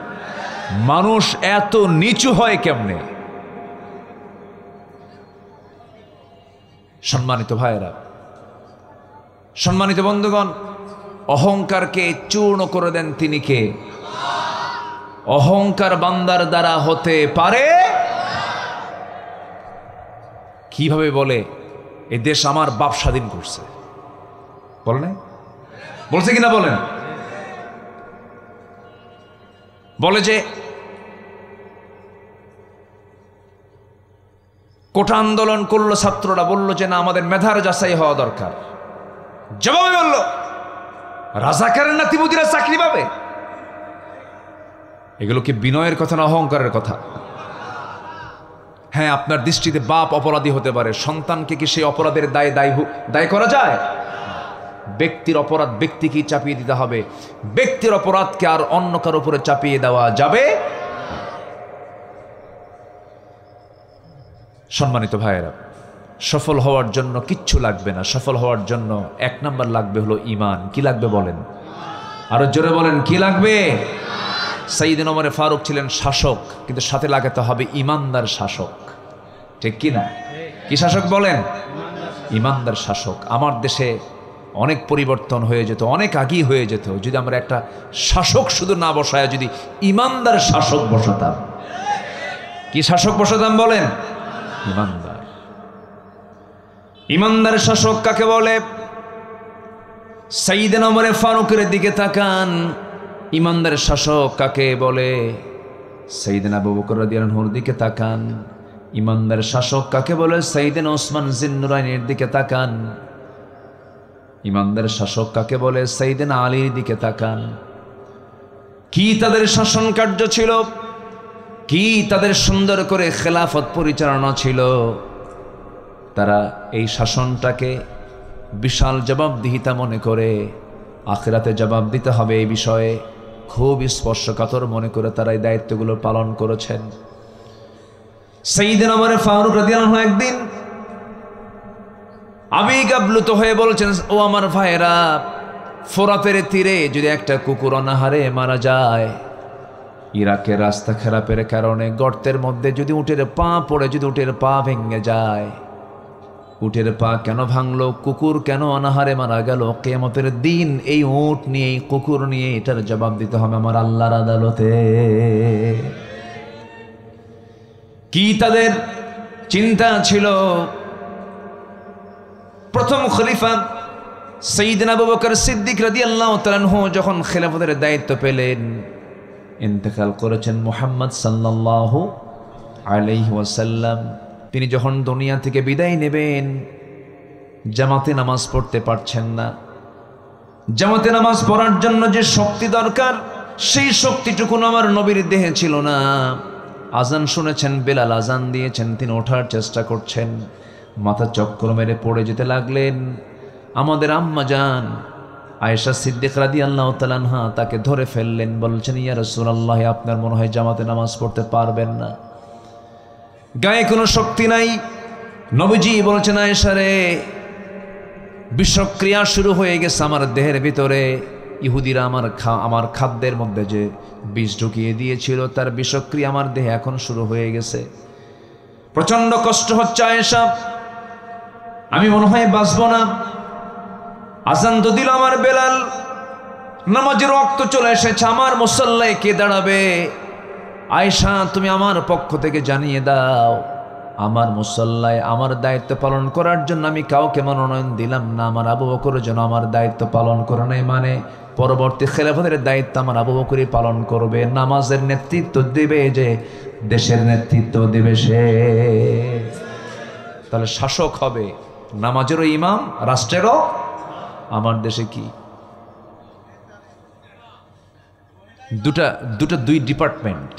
মানুষ এত নিচু হয় কেমনে? সম্মানিত ভাইয়েরা, সম্মানিত বন্ধুগণ, অহংকারকে চূর্ণ করে দেন তিনি কে? অহংকার বান্দার দ্বারা হতে পারে। কিভাবে বলে? এ দেশ আমার বাপ স্বাধীন করছে, বলে নাই? বলছে কিনা বলেন? বলে যে কোটা আন্দোলন করলো ছাত্ররা, বলল যে না আমাদের মেধার যাচাই হওয়া দরকার। জবাবে বলল রাজাকারের নাতিপুতিরা চাকরি পাবে। এগুলো কি বিনয়ের কথা না অহংকারের কথা? হ্যাঁ, আপনার দৃষ্টিতে বাপ অপরাধী হতে পারে, সন্তানকে কি সেই অপরাধের দায় করা যায়? ব্যক্তির অপরাধ ব্যক্তিকেই চাপিয়ে দিতে হবে, ব্যক্তির অপরাধকে আর অন্য কারো উপরে চাপিয়ে দেওয়া যাবে। সম্মানিত ভাইয়েরা, সফল হওয়ার জন্য কিচ্ছু লাগবে না। সফল হওয়ার জন্য 1 নাম্বার লাগবে হলো ঈমান। কি লাগবে বলেন? আরো জোরে বলেন, কি লাগবে? সাইয়েদনা ওমর ফারুক ছিলেন শাসক, কিন্তু সাথে লাগাতে হবে ঈমানদার শাসক, ঠিক কি না? কি শাসক বলেন? ঈমানদার শাসক। আমার দেশে অনেক পরিবর্তন হয়ে যেত, অনেক আগেই হয়ে যেত যদি আমরা একটা শাসক শুধু না বসায় যদি ঈমানদার শাসক বসাতাম। কি শাসক বসাতাম বলেন? ঈমানদার। ঈমানদার শাসক কাকে বলে? সাইয়েদনা ওমর ফারুকের দিকে তাকান, ঈমানদার শাসক কাকে বলে? সাইয়েদনা আবু বকর রাদিয়াল্লাহু আনহুর দিকে তাকান। ঈমানদার শাসক কাকে বলে? সাইয়েদনা ওসমান জিন্নুরাইনের দিকে তাকান। ঈমানদার শাসক কাকে বলে? সাইয়েদনা আলীর দিকে তাকান। কি তাদের শাসন কার্য ছিল, কি তাদের সুন্দর করে খেলাফত পরিচালনা ছিল। তারা এই শাসনটাকে বিশাল জবাবদিহিতা মনে করে আখিরাতে জবাব দিতে হবে এই বিষয়ে খুব স্পর্শকাতর মনে করে তারা এই দায়িত্বগুলো পালন করেছেন। সাইয়েদনা ওমর ফারুক রাদিয়াল্লাহু আনহু একদিন আবেগ আপ্লুত হয়ে বলছেন, ও আমার ভাইয়েরা, ফোরাতের তীরে যদি একটা কুকুর অনাহারে মারা যায়, ইরাকের রাস্তা খারাপের কারণে গর্তের মধ্যে যদি উটের পা পড়ে, যদি উটের পা ভেঙে যায়, উটের পা কেন ভাঙলো, কুকুর কেন অনাহারে মারা গেল, কিয়ামতের দিন এই উট নিয়ে, এই কুকুর নিয়ে এটার জবাব দিতে হবে আমার আল্লাহর আদালতে। কি তাদের চিন্তা ছিল! প্রথম খলিফা সাইয়েদনা আবু বকর সিদ্দিক রাদিয়াল্লাহু তাআলা আনহু যখন খেলাফতের দায়িত্ব পেলেন, ইন্তেকাল করেছেন মুহাম্মদ সাল্লাল্লাহু আলাইহি ওয়াসাল্লাম। তিনি যখন দুনিয়া থেকে বিদায় নেবেন, জামাতে নামাজ পড়তে পারছেন না। জামাতে নামাজ পড়ার জন্য যে শক্তি দরকার, সেই শক্তিটুকু আমার নবীর দেহে ছিল না। আজান শুনেছেন, বেলাল আজান দিয়েছেন, তিনি ওঠার চেষ্টা করছেন, মাথা চক্কর মেরে পড়ে যেতে লাগলেন। আমাদের আম্মা জান আয়েশা সিদ্দিক রাদিয়াল্লাহু তাআলা আনহা তাকে ধরে ফেললেন, বলছেন, ইয়া রাসূলুল্লাহ, আপনার মনে হয় জামাতে নামাজ পড়তে পারবেন না, গায়ে কোনো শক্তি নাই। নবীজি বলছেন, আয়েশা রে, বিষক্রিয়া শুরু হয়ে গেছে আমার দেহের ভিতরে, ইহুদিরা আমার খাদ্যের মধ্যে যে বিষ ঢুকিয়ে দিয়েছিল তার বিষক্রিয়া আমার দেহে এখন শুরু হয়ে গেছে, প্রচন্ড কষ্ট হচ্ছে আয়েশা, আমি মনে হয় বাঁচব না। আজান তো দিল আমার বেলাল, নামাজের রক্ত চলে এসেছে, আমার মুসল্লায় কে দাঁড়াবে? আয়েশা তুমি আমার পক্ষ থেকে জানিয়ে দাও, আমার মুসল্লায় আমার দায়িত্ব পালন করার জন্য আমি কাউকে মনোনয়ন দিলাম না, আমার আবু বকরের জন্য আমার দায়িত্ব পালন করে নাই, মানে পরবর্তী খেলাফতের দায়িত্ব আমার আবু বকরই পালন করবে। নামাজের নেতৃত্ব দিবে যে, দেশের নেতৃত্ব দিবে সে। তাহলে শাসক হবে, নামাজেরও ইমাম, রাষ্ট্রেরও। আমার দেশে কি দুই ডিপার্টমেন্ট,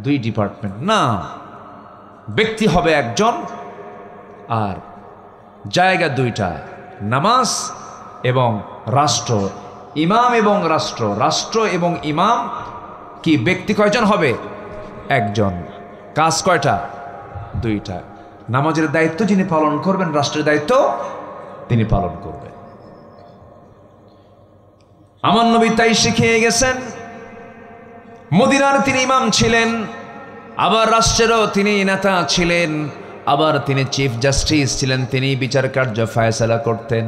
দুই ডিপার্টমেন্ট না, ব্যক্তি হবে একজন আর জায়গা দুইটা, নামাজ এবং রাষ্ট্র, ইমাম এবং রাষ্ট্র, রাষ্ট্র এবং ইমাম কি ব্যক্তি কয়জন হবে? একজন। কাজ কয়টা? দুইটা। নামাজের দায়িত্ব যিনি পালন করবেন, রাষ্ট্রের দায়িত্ব তিনি পালন করবেন। আমার নবী তাই শিখিয়ে গেছেন। মদিনার তিনি ইমাম ছিলেন, আবার রাষ্ট্রেরও তিনি নেতা ছিলেন, আবার তিনি চিফ জাস্টিস ছিলেন, তিনি বিচার কার্য ফায়সালা করতেন।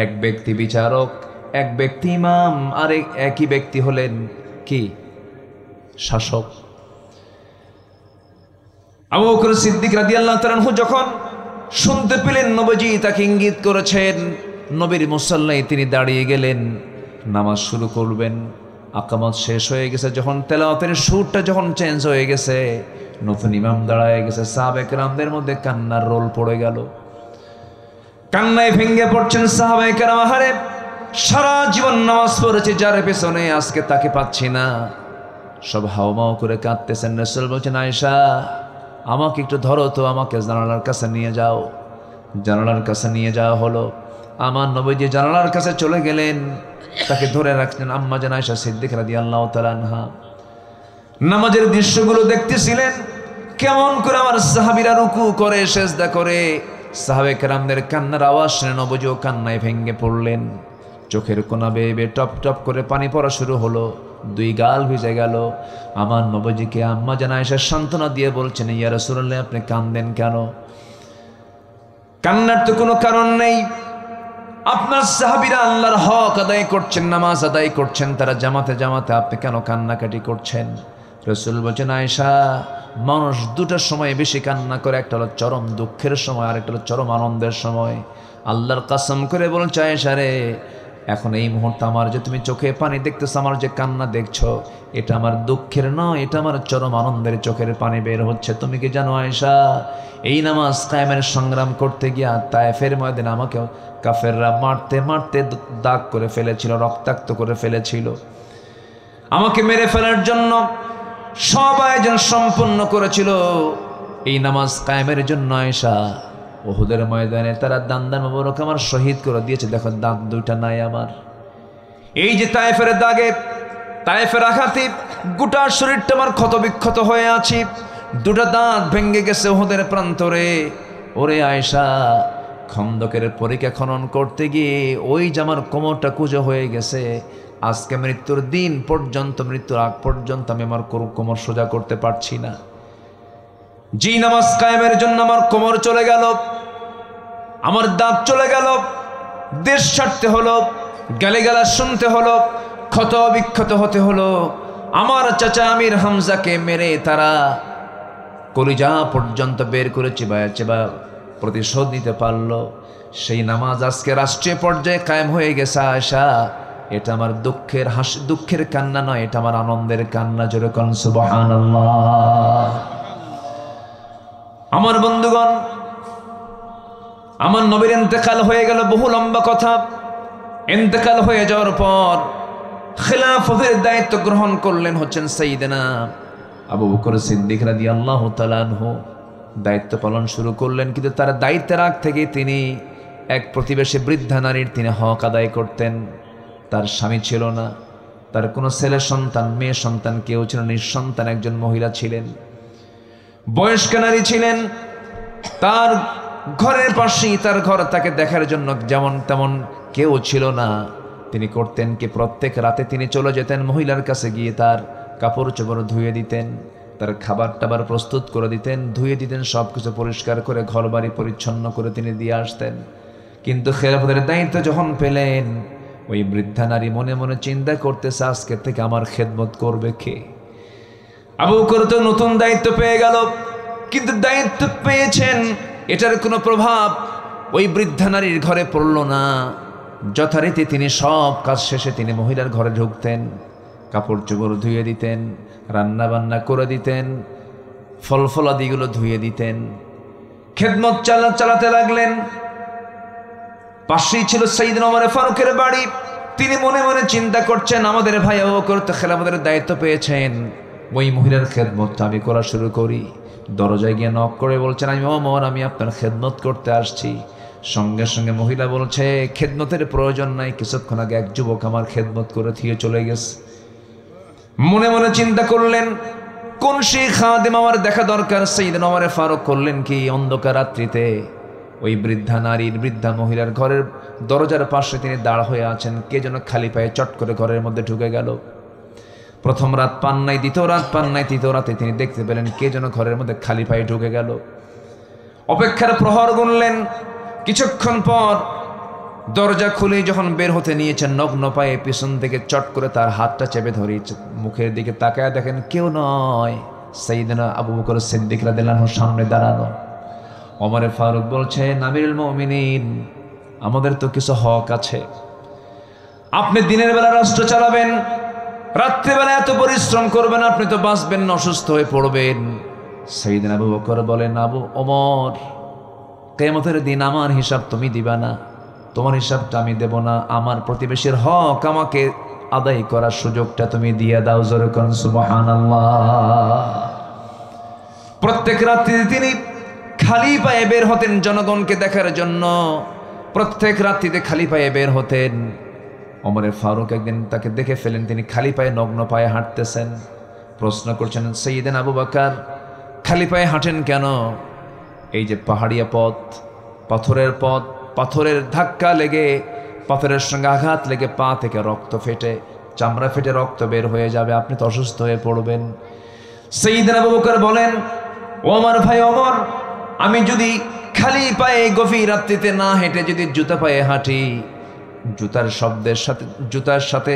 এক ব্যক্তি বিচারক, এক ব্যক্তি ইমাম, আর একই ব্যক্তি হলেন কি? শাসক। আবু বকর সিদ্দিক রাদিয়াল্লাহু তাআলা আনহু যখন শুনতে পেলেন নবীজি তাকে ইঙ্গিত করেছেন, নবীর মুসল্লায় তিনি দাঁড়িয়ে গেলেন, নামাজ শুরু করবেন। আকামত শেষ হয়ে গেছে, যখন তেলাওয়াতের সুরটা যখন চেঞ্জ হয়ে গেছে, নতুন ইমাম দাঁড়ায় গেছে, সাহাবায়ে কেরামদের মধ্যে কান্নার রোল পড়ে গেল, কান্নায় ভেঙে পড়ছেন সাহাবায়ে কেরাম। আহারে, সারা জীবন নামাজ পড়েছে যার পেছনে, আজকে তাকে পাচ্ছি না, সব হাওমাও করে কাঁদতেছেন। রাসূল বলছেন, আয়েশা আমাকে একটু ধরো তো, আমাকে জানালার কাছে নিয়ে যাও। জানালার কাছে নিয়ে যাওয়া হলো। আমার নবীজি জানালার কাছে চলে গেলেন, তাকে ধরে রাখলেন। আম্মা জান আয়েশা সিদ্দিক রাদিয়াল্লাহু তাআলা আনহা নামাজের দৃশ্যগুলো দেখতেছিলেন, কেমন করে আমার সাহাবীরা রুকু করে, সেজদা করে, সাহাবায়ে কেরামদের কান্নার আওয়াজ শুনে নবীজিও কান্নায় ভেঙে পড়লেন। চোখের কোনা বেয়ে বেয়ে টপ টপ করে পানি পড়া শুরু হলো, দুই গাল ভিজে গেল। আমার নবীজিকে আম্মা জান আয়েশা সান্ত্বনা দিয়ে বলছেন, ইয়া রাসূলুল্লাহ আপনি কাঁদেন কেন? কান্নার তো কোনো কারণ নেই, আপনার সাহাবীরা আল্লাহর হক আদায় করছেন, নামাজ আদায় করছেন, তারা জামাতে জামাতে, আপনি কেন কান্নাকাটি করছেন? রাসূল বলছেন, আয়েশা মানুষ দুটার সময় বেশি কান্না করে, একটা হলো চরম দুঃখের সময়, আর একটা হলো চরম আনন্দের সময়। আল্লাহর কসম করে বলছে, আয়েশা রে, এখন এই মুহূর্তে আমার যে তুমি চোখে পানি দেখতেছো, আমার যে কান্না দেখছো, এটা আমার দুঃখের নয়, এটা আমার চরম আনন্দের চোখের পানি বের হচ্ছে। তুমি কি জানো আয়েশা, এই নামাজ কায়েমের সংগ্রাম করতে গিয়া তায়েফের ময়দানে আমাকে কাফেররা মারতে মারতে দাগ করে ফেলেছিল, রক্তাক্ত করে ফেলেছিল। আমাকে মেরে ফেলার জন্য সব আয়োজন সম্পন্ন করেছিল এই নামাজ কায়েমের জন্য। আয়েশা, উহুদের ময়দানে তারা দান্দান মোবারক আমার শহীদ করে দিয়েছে, দেখো দাঁত দুইটা নাই আমার। এই যে তায়েফের দাগে, তায়েফের আঘাতে গোটা শরীরটা আমার ক্ষতবিক্ষত হয়ে আছি, দুটা দাঁত ভেঙে গেছে উহুদের প্রান্তরে। ওরে আয়েশা, খন্দকের পরীক্ষা খনন করতে গিয়ে ওই যে আমার কোমরটা কুঁজো হয়ে গেছে, আজকে মৃত্যুর দিন পর্যন্ত, মৃত্যুর আগ পর্যন্ত আমি আমার কোমর সোজা করতে পারছি না। জি নামাজ কায়েমের জন্য আমার কোমর চলে গেল, আমার দাঁত চলে গেল, দেশ ছাড়তে হলো, গালিগালা শুনতে হলো, ক্ষত বিক্ষত হতে হলো। আমার চাচা আমির হামজাকে মেরে তারা কলিজা পর্যন্ত বের করে চিবায়া চিবা প্রতিশোধ নিতে পারলো। সেই নামাজ আজকে রাষ্ট্রীয় পর্যায়ে কায়েম হয়ে গেছে। আয়েশা, এটা আমার দুঃখের হাসি, দুঃখের কান্না নয়, এটা আমার আনন্দের কান্না। জোরে কোন সুবহানাল্লাহ। আমার বন্ধুগণ, আমার নবীর ইন্তেকাল হয়ে গেল, বহু লম্বা কথা। ইন্তেকাল হয়ে যাওয়ার পর খেলাফতের দায়িত্ব গ্রহণ করলেন হচ্ছেন সাইয়েদনা আবু বকর সিদ্দিক রাদিয়াল্লাহু তাআলা আনহু। দায়িত্ব পালন শুরু করলেন, কিন্তু তার দায়িত্বের আগ থেকে তিনি এক প্রতিবেশী বৃদ্ধা নারীর তিনি হক আদায় করতেন। তার স্বামী ছিল না, তার কোনো ছেলে সন্তান মেয়ে সন্তান কেউ ছিল না, নিঃসন্তান একজন মহিলা ছিলেন, বয়স্ক নারী ছিলেন। তার ঘরের পাশেই তার ঘর, তাকে দেখার জন্য যেমন তেমন কেউ ছিল না। তিনি করতেন কি, প্রত্যেক রাতে তিনি চলে যেতেন মহিলার কাছে, গিয়ে তার কাপড় চোপড় ধুয়ে দিতেন, তার খাবার টাবার প্রস্তুত করে দিতেন, ধুয়ে দিতেন, সব কিছু পরিষ্কার করে ঘর বাড়ি পরিচ্ছন্ন করে তিনি দিয়ে আসতেন। কিন্তু খেলাফতের দায়িত্ব যখন পেলেন, ওই বৃদ্ধা নারী মনে মনে চিন্তা করতেছে আজকে থেকে আমার খেদমত করবে কে। আবু বকর তো নতুন দায়িত্ব পেয়ে গেল, কিন্তু দায়িত্ব পেয়েছেন এটার কোনো প্রভাব ওই বৃদ্ধা নারীর ঘরে পড়ল না। যথারীতি তিনি সব কাজ শেষে তিনি মহিলার ঘরে ঢুকতেন, কাপড় চোপড় ধুয়ে দিতেন, রান্না বান্না করে দিতেন, ফল ফলাদিগুলো ধুয়ে দিতেন, খেদমত চালাতে লাগলেন। পাশেই ছিল সাইয়েদনা ওমর ফারুকের বাড়ি। তিনি মনে মনে চিন্তা করছেন আমাদের ভাই আবু বকর তো খেলাফতের দায়িত্ব পেয়েছেন, ওই মহিলার খেদমতটা আমি করা শুরু করি। দরজায় গিয়ে নক করে বলছেন, আমি ওমর, আমি আপনার খেদমত করতে আসছি। সঙ্গে সঙ্গে মহিলা বলছে, খেদমতের প্রয়োজন নাই, কিছুক্ষণ আগে এক যুবক আমার খেদমত করে দিয়ে চলে গেছে। মনে মনে চিন্তা করলেন কোন সেই খাদেম আমার দেখা দরকার। সাইয়েদনা ওমর ফারুক করলেন কি, অন্ধকার রাত্রিতে ওই বৃদ্ধা নারীর, বৃদ্ধা মহিলার ঘরের দরজার পাশে তিনি দাঁড় হয়ে আছেন। কে যেন খালি পায়ে চট করে ঘরের মধ্যে ঢুকে গেল। প্রথম রাত পান নাই, দ্বিতীয় রাত পান নাই, তৃতীয় রাতে তিনি দেখতে পেলেন কে যেন ঘরের মধ্যে খালি পায়ে ঢুকে গেল। অপেক্ষার প্রহর গুনলেন। কিছুক্ষণ পর দরজা খুলে যখন বের হতে নিয়েছেন, নগ্ন পায়ে পিছন থেকে চট করে তার হাতটা চেপে ধরিয়েছে। মুখের দিকে তাকায় দেখেন কেউ নয়, সাইয়েদনা আবু বকর সিদ্দিক রাদিয়াল্লাহু আনহু সামনে দাঁড়ানো। ওমর ফারুক বলছেন, আমিরুল মুমিনিন, আমাদের তো কিছু হক আছে। আপনি দিনের বেলা রাষ্ট্র চালাবেন, রাত্রিবেলা এত পরিশ্রম করবেন, আপনি তো বাঁচবেন না, অসুস্থ হয়ে পড়বেন। সাইয়েদনা আবু বকর বলেন, আবু ওমর, কিয়ামতের দিন আমার হিসাব তুমি দিবা না, তোমার হিসাবটা আমি দেব না। আমার প্রতিবেশীর হক আমাকে আদায় করার সুযোগটা তুমি দিয়ে দাও। জোরে কোন সুবহানাল্লাহ। প্রত্যেক রাত্রিতে তিনি খালি পায়ে বের হতেন জনগণকে দেখার জন্য। প্রত্যেক রাত্রিতে খালি পায়ে বের হতেন। ওমর ফারুক একদিন তাকে দেখে ফেলেন, তিনি খালি পায়ে নগ্ন পায়ে হাঁটতেছেন। প্রশ্ন করছেন, সাইয়েদনা আবু বকর, খালি পায়ে হাঁটেন কেন? এই যে পাহাড়িয়া পথ, পাথরের পথ, পাথরের ধাক্কা লেগে, পাথরের সঙ্গে আঘাত লেগে পা থেকে রক্ত ফেটে, চামড়া ফেটে রক্ত বের হয়ে যাবে, আপনি তো অসুস্থ হয়ে পড়বেন। সাইয়েদনা আবু বকর বলেন, ও আমার ভাই ওমর, আমি যদি খালি পায়ে গভীর রাত্রিতে না হেঁটে যদি জুতা পায়ে হাঁটি, জুতার শব্দের সাথে, জুতার সাথে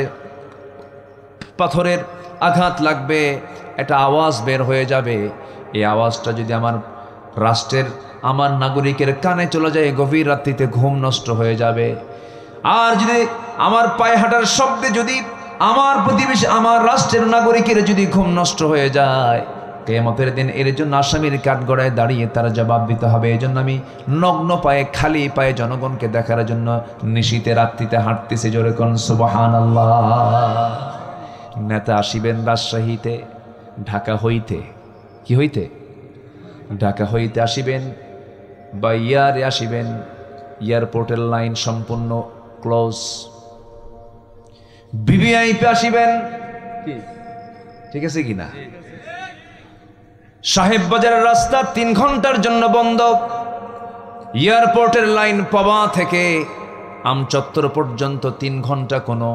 পাথরের আঘাত লাগবে, একটা আওয়াজ বের হয়ে যাবে। এই আওয়াজটা যদি আমার রাষ্ট্রের, আমার নাগরিকের কানে চলে যায়, গভীর রাত্রিতে ঘুম নষ্ট হয়ে যাবে। আর যদি আমার পায়ে হাঁটার শব্দে যদি আমার প্রতিবেশী, আমার রাষ্ট্রের নাগরিকের যদি ঘুম নষ্ট হয়ে যায়, কিয়ামতের দিন এর জন্য আসামির কাঠগড়ায় দাঁড়িয়ে তারা জবাব দিতে হবে। এই জন্য আমি নগ্ন পায়ে, খালি পায়ে জনগণকে দেখার জন্য নিশীতে রাত্রিতে হাঁটতেছি। জোরে কোন সুবহানাল্লাহ। নেতা আসিবেন রাজশাহীতে, ঢাকা হইতে, কি হইতে, ঢাকা হইতে আসিবেন বা ইয়ারে আসিবেন, এয়ারপোর্টের লাইন সম্পূর্ণ ক্লোজ। ভিভিআইপি আসিবেন, ঠিক আছে কিনা? সাহেব বাজারের রাস্তা 3 ঘন্টার জন্য বন্ধ। এয়ারপোর্টের লাইন পাবা থেকে আমচত্বর পর্যন্ত 3 ঘন্টা কোনো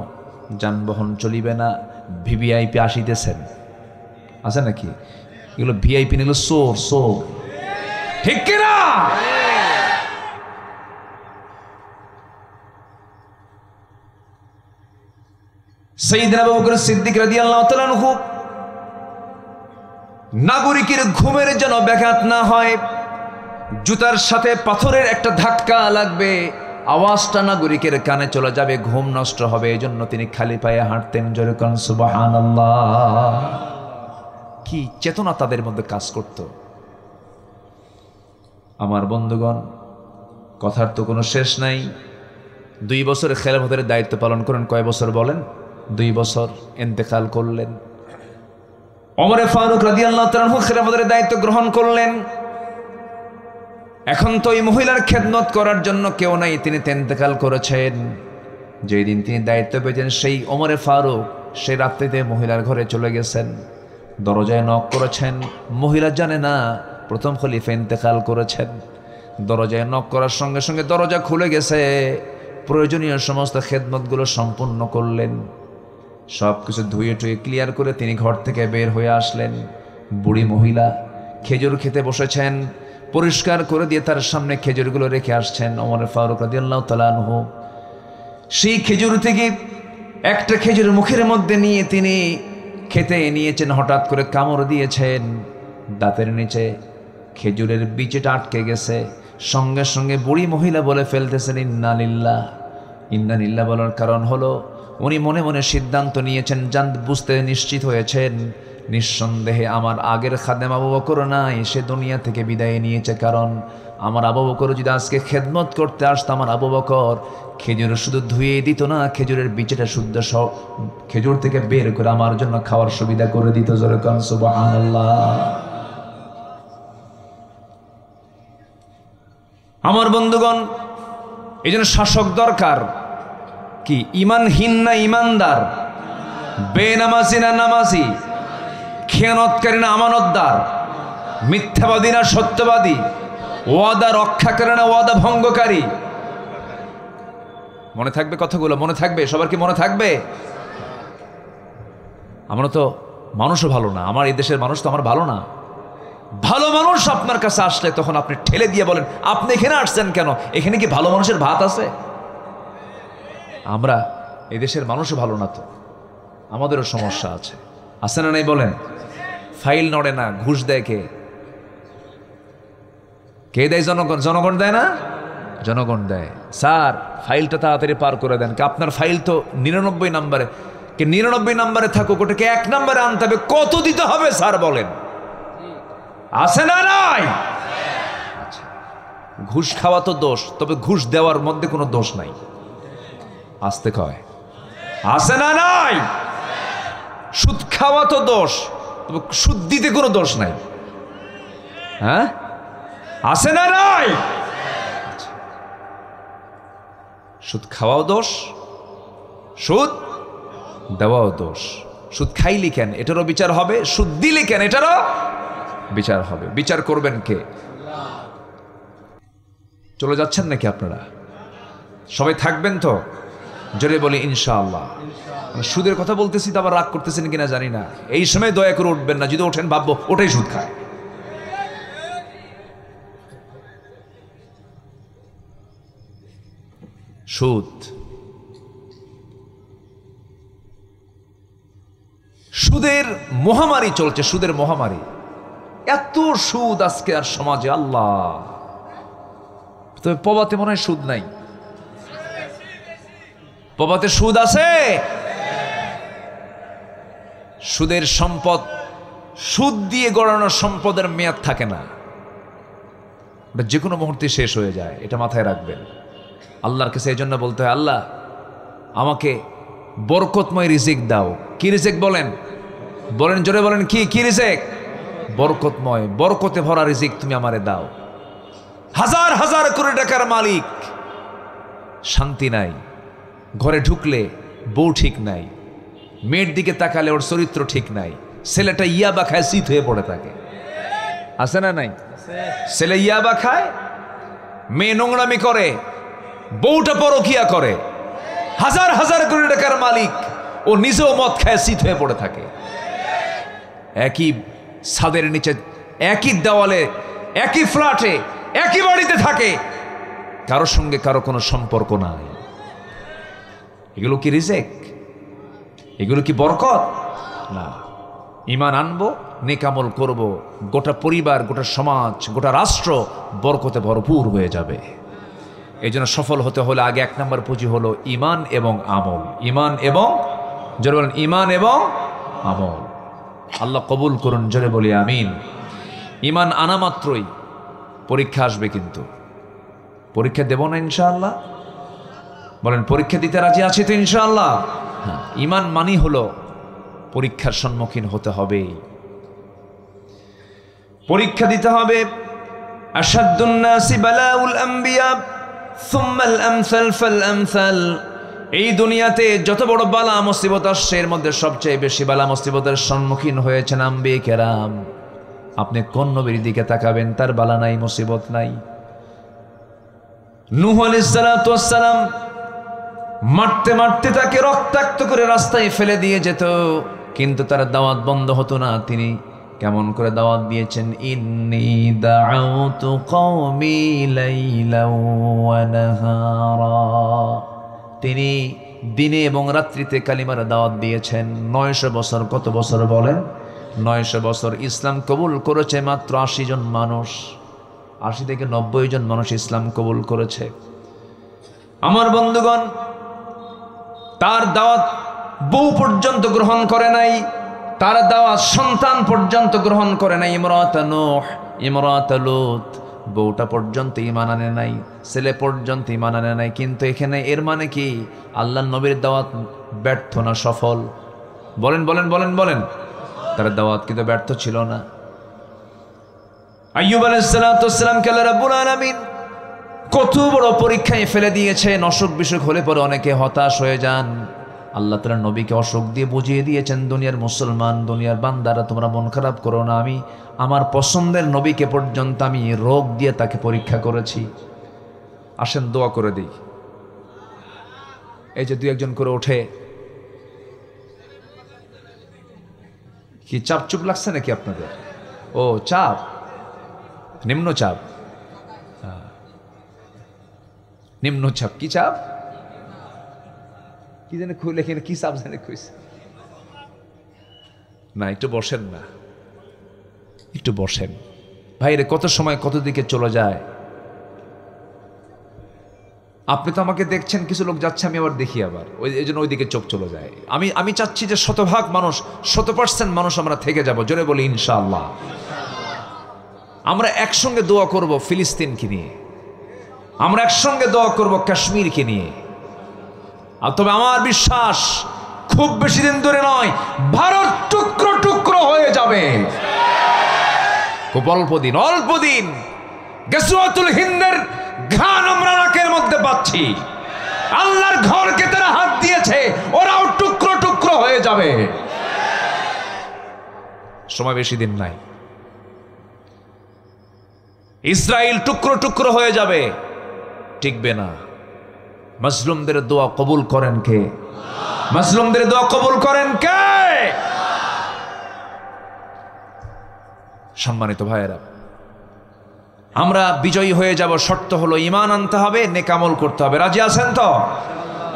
যানবাহন চলিবে না। ভিভিআইপি আসিতেছেন, আছে নাকি? এগুলো ভিআইপি, এগুলো সোর, সোর, ঠিক কিনা? সাইয়েদনা আবু বকর সিদ্দিক রাদিয়াল্লাহু তাআলা আনহু নাগরিকের ঘুমের যেন ব্যাঘাত না হয়, জুতার সাথে পাথরের একটা ধাক্কা লাগবে, আওয়াজটা নাগরিকের কানে চলে যাবে, ঘুম নষ্ট হবে। এই জন্য তিনি খালি পায়ে হাঁটতেন। জোরে কোন সুবহানাল্লাহ। কি চেতনা তাদের মধ্যে কাজ করত! আমার বন্ধুগণ, কথার তো কোনো শেষ নাই। 2 বছর খেলাফতের দায়িত্ব পালন করেন। কয় বছর বলেন? 2 বছর। ইন্তেকাল করলেন। ওমর ফারুক রাদিয়াল্লাহু তাআলা আনহু খেলাফতের দায়িত্ব গ্রহণ করলেন। এখন তো এই মহিলার খেদমত করার জন্য কেউ নাই, তিনি ইন্তেকাল করেছেন। যেই দিন তিনি দায়িত্ব পেয়েছেন, সেই ওমর ফারুক সেই রাত্রিতে মহিলার ঘরে চলে গেছেন। দরজায় নক করেছেন, মহিলা জানে না প্রথম খলিফা ইন্তেকাল করেছেন। দরজায় নক করার সঙ্গে সঙ্গে দরজা খুলে গেছে। প্রয়োজনীয় সমস্ত খেদমতগুলো সম্পূর্ণ করলেন। সব কিছু ধুয়ে টুয়ে ক্লিয়ার করে তিনি ঘর থেকে বের হয়ে আসলেন। বুড়ি মহিলা খেজুর খেতে বসেছেন, পরিষ্কার করে দিয়ে তার সামনে খেজুরগুলো রেখে আসছেন ওমর ফারুক রাদিয়াল্লাহু তাআলা আনহু। সেই খেজুর থেকে একটা খেজুর মুখের মধ্যে নিয়ে তিনি খেতে নিয়েছেন, হঠাৎ করে কামড় দিয়েছেন, দাঁতের নিচে খেজুরের বিচিটা আটকে গেছে। সঙ্গে সঙ্গে বুড়ি মহিলা বলে ফেলতেছেন ইন্না লিল্লাহ। ইন্না লিল্লাহ বলার কারণ হলো উনি মনে মনে সিদ্ধান্ত নিয়েছেন, বুঝতে নিশ্চিত হয়েছেন নিঃসন্দেহে আমার আগের খাদেম আবু বকর নাই, সে দুনিয়া থেকে বিদায় নিয়েছে। কারণ আমার আবু বকর যদি আজকে খেদমত করতে আসতো, আমার আবু বকর খেজুর শুধু ধুয়ে দিত না, খেজুরের বিচিটা শুদ্ধ খেজুর থেকে বের করে আমার জন্য খাওয়ার সুবিধা করে দিত। জোরে কোন সুবহানাল্লাহ। আমার বন্ধুগণ, এই জন্য শাসক দরকার কি? ইমানহীন না ইমানদার? বেনামাজি না নামাজি? খেয়ানতকারী না আমানতদার? মিথ্যাবাদী না সত্যবাদী? ওয়াদা রক্ষাকারী না ওয়াদা ভঙ্গকারী? মনে থাকবে কথাগুলো? মনে থাকবে? সবার কি মনে থাকবে? আমরা তো মানুষও ভালো না, আমার এই দেশের মানুষ তো আমার ভালো না। ভালো মানুষ আপনার কাছে আসলে তখন আপনি ঠেলে দিয়ে বলেন, আপনি এখানে আসছেন কেন? এখানে কি ভালো মানুষের ভাত আছে? আমরা এই দেশের মানুষও ভালো না, তো আমাদেরও সমস্যা আছে, আছে না নাই বলেন? ফাইল নড়ে না, ঘুষ দেয় কে? কে দেয়? জনগণ। জনগণ দেয় না? জনগণ দেয়। স্যার ফাইলটা তাড়াতাড়ি পার করে দেন। আপনার ফাইল তো 99 নম্বরে, কে 99 নম্বরে থাকুক, ওটাকে 1 নম্বরে আনতে হবে। কত দিতে হবে স্যার বলেন? আছে না নাই? আচ্ছা, ঘুষ খাওয়া তো দোষ, তবে ঘুষ দেওয়ার মধ্যে কোনো দোষ নাই। আসতে কয়, আছে না নাই? সুদ খাওয়া তো দোষ, তবে সুদ দিতে কোনো দোষ নাই। হ্যাঁ, আছে না নাই? সুদ খাওয়াও দোষ, সুদ দেওয়াও দোষ। সুদ খাইলি কেন? এটারও বিচার হবে। সুদ দিলি কেন? এটারও বিচার হবে। বিচার করবেন কে? চলে যাচ্ছেন নাকি আপনারা? সবাই থাকবেন তো? জোরে বলি ইনশাআল্লাহ। সুদের কথা বলতেছি তো আবার রাগ করতেছেন কিনা জানি না। এই সময় দয়া করে উঠবেন না, যদি ওঠেন ভাববো ওটাই সুদ খায়। সুদ, সুদের মহামারী চলছে, সুদের মহামারী। এত সুদ আজকে আর সমাজে, আল্লাহ। তবে পবাতে মনে হয় সুদ নাই। পবাতে সুদ আছে? সুদের সম্পদ, সুদ দিয়ে গড়ানো সম্পদের মেয়াদ থাকে না, ওটা যে কোনো মুহূর্তে শেষ হয়ে যায়। এটা মাথায় রাখবেন। আল্লাহর কাছে এই জন্য বলতে হয়, আল্লাহ আমাকে বরকতময় রিজিক দাও। কি রিজিক বলেন? বলেন, জোরে বলেন, কি কি রিজিক? বরকতময়, বরকতে ভরা রিজিক তুমি আমারে দাও। হাজার হাজার কোটি টাকার মালিক, শান্তি নাই। ঘরে ঢুকলে বউ ঠিক নাই, মেয়ের দিকে তাকালে ওর চরিত্র ঠিক নাই, ছেলেটা ইয়াবা খায়, শীত হয়ে পড়ে থাকে। আছে না নাই? ছেলে ইয়াবা খায়, মেয়ে নোংরামি করে, বউটা পরকিয়া করে। হাজার হাজার কোটি টাকার মালিক, ও নিজেও মদ খায়, শীত হয়ে পড়ে থাকে। একই ছাদের নিচে, একই দেওয়ালে, একই ফ্ল্যাটে, একই বাড়িতে থাকে, কারোর সঙ্গে কারো কোনো সম্পর্ক নাই। এগুলো কি রিজিক? এগুলো কি বরকত? না। ঈমান আনবো, নেক আমল করব, গোটা পরিবার, গোটা সমাজ, গোটা রাষ্ট্র বরকতে ভরপুর হয়ে যাবে। এই জন্য সফল হতে হলে আগে 1 নম্বর পুঁজি হলো ঈমান এবং আমল। ঈমান এবং, জোরে বলেন, ঈমান এবং আমল। আল্লাহ কবুল করুন, জোরে বলি আমিন। ঈমান আনা মাত্রই পরীক্ষা আসবে, কিন্তু পরীক্ষা দেব না ইনশাআল্লাহ? বলেন, পরীক্ষা দিতে রাজি আছি তো ইনশাআল্লাহ? হ্যাঁ, ঈমান মানি হলো পরীক্ষার সম্মুখীন হতে হবে, পরীক্ষা দিতে হবে। আশাদ্দুন নাসি বালাউল আম্বিয়া সুম্মাল আমসাল ফাল আমসাল। এই দুনিয়াতে যত বড় বালা মুসিবত আসছে, এর মধ্যে সবচেয়ে বেশি বালা মুসিবতের সম্মুখীন হয়েছেন আম্বিয়া কেরাম। আপনি কোন নবীর দিকে তাকাবেন, তার বালা নাই, মুসিবত নাই। নূহ আলাইহিস সালাতু ওয়াস সালাম মারতে মারতে তাকে রক্তাক্ত করে রাস্তায় ফেলে দিয়ে যেত, কিন্তু তার দাওয়াত বন্ধ হতো না। তিনি কেমন করে দাওয়াত দিয়েছেন, ইন্নী দাউতু কওমি লাইলাও ওয়া নাহারা। তিনি দিনে এবং রাত্রিতে কালিমার দাওয়াত দিয়েছেন। 900 বছর। কত বছর বলেন? 900 বছর। ইসলাম কবুল করেছে মাত্র 80 জন মানুষ। 80 থেকে 90 জন মানুষ ইসলাম কবুল করেছে। আমার বন্ধুগণ, তার দাওয়াত বউ পর্যন্ত গ্রহণ করে নাই, তার দাওয়াত সন্তান পর্যন্ত গ্রহণ করে নাই। ইমরাত নূহ, ইমরাত লূত, বউটা পর্যন্ত ঈমান আনে নাই, ছেলে পর্যন্ত ঈমান আনে নাই। কিন্তু এখানে এর মানে কি আল্লাহর নবীর দাওয়াত ব্যর্থ না সফল? বলেন বলেন বলেন বলেন। তার দাওয়াত কিন্তু ব্যর্থ ছিল না। আইয়ুব আলাইহিস সালাম আল্লাহ রাব্বুল আলামিন কত বড় পরীক্ষায় ফেলে দিয়েছেন। অসুখ বিসুখ হলে পরে অনেকে হতাশ হয়ে যান। আল্লাহ তাআলা নবীকে অসুখ দিয়ে বুঝিয়ে দিয়েছেন, দুনিয়ার মুসলমান, দুনিয়ার বান্দারা, তোমরা মন খারাপ করো না। আমি আমার পছন্দের নবীকে পর্যন্ত আমি রোগ দিয়ে তাকে পরীক্ষা করেছি। আসেন দোয়া করে দিই। এই যে 2-1 করে ওঠে, কি চাপ চুপ লাগছে নাকি আপনাদের? ও চাপ, নিম্নচাপ। নিম্নচাপ কি চাপ? কি জানে খুলে কিনা, কি চাপ জানে খুঁজছে না। একটু বসেন না, একটু বসেন। ভাইরে কত সময় কত দিকে চলে যায়। আপনি তো আমাকে দেখছেন, কিছু লোক যাচ্ছে, আমি আবার দেখি, আবার এই জন্য ওইদিকে চোখ চলে যায়। আমি চাচ্ছি যে 100% মানুষ, 100% মানুষ আমরা থেকে যাব। জোরে বলি ইনশাআল্লাহ। আমরা একসঙ্গে দোয়া করব ফিলিস্তিনকে নিয়ে, আমরা একসঙ্গে দোয়া করব কাশ্মীরকে নিয়ে। আর তবে আমার বিশ্বাস খুব বেশি দিন ধরে নয়, ভারত টুকরো টুকরো হয়ে যাবে। খুব অল্প দিন, অল্প দিন। গাজওয়াতুল হিন্দের ঘান আমরা নাকের মধ্যে পাচ্ছি। আল্লাহর ঘরকে তারা হাত দিয়েছে, ওরাও টুকরো টুকরো হয়ে যাবে। সময় বেশি দিন নাই। ইসরায়েল টুকরো টুকরো হয়ে যাবে, টিকবে না। মাজলুমদের দোয়া কবুল করেন কে? মাজলুমদের দোয়া কবুল করেন কে? সম্মানিত ভাইয়েরা, আমরা বিজয়ী হয়ে যাব। শর্ত হলো ঈমান আনতে হবে, নেক আমল করতে হবে। রাজি আছেন তো?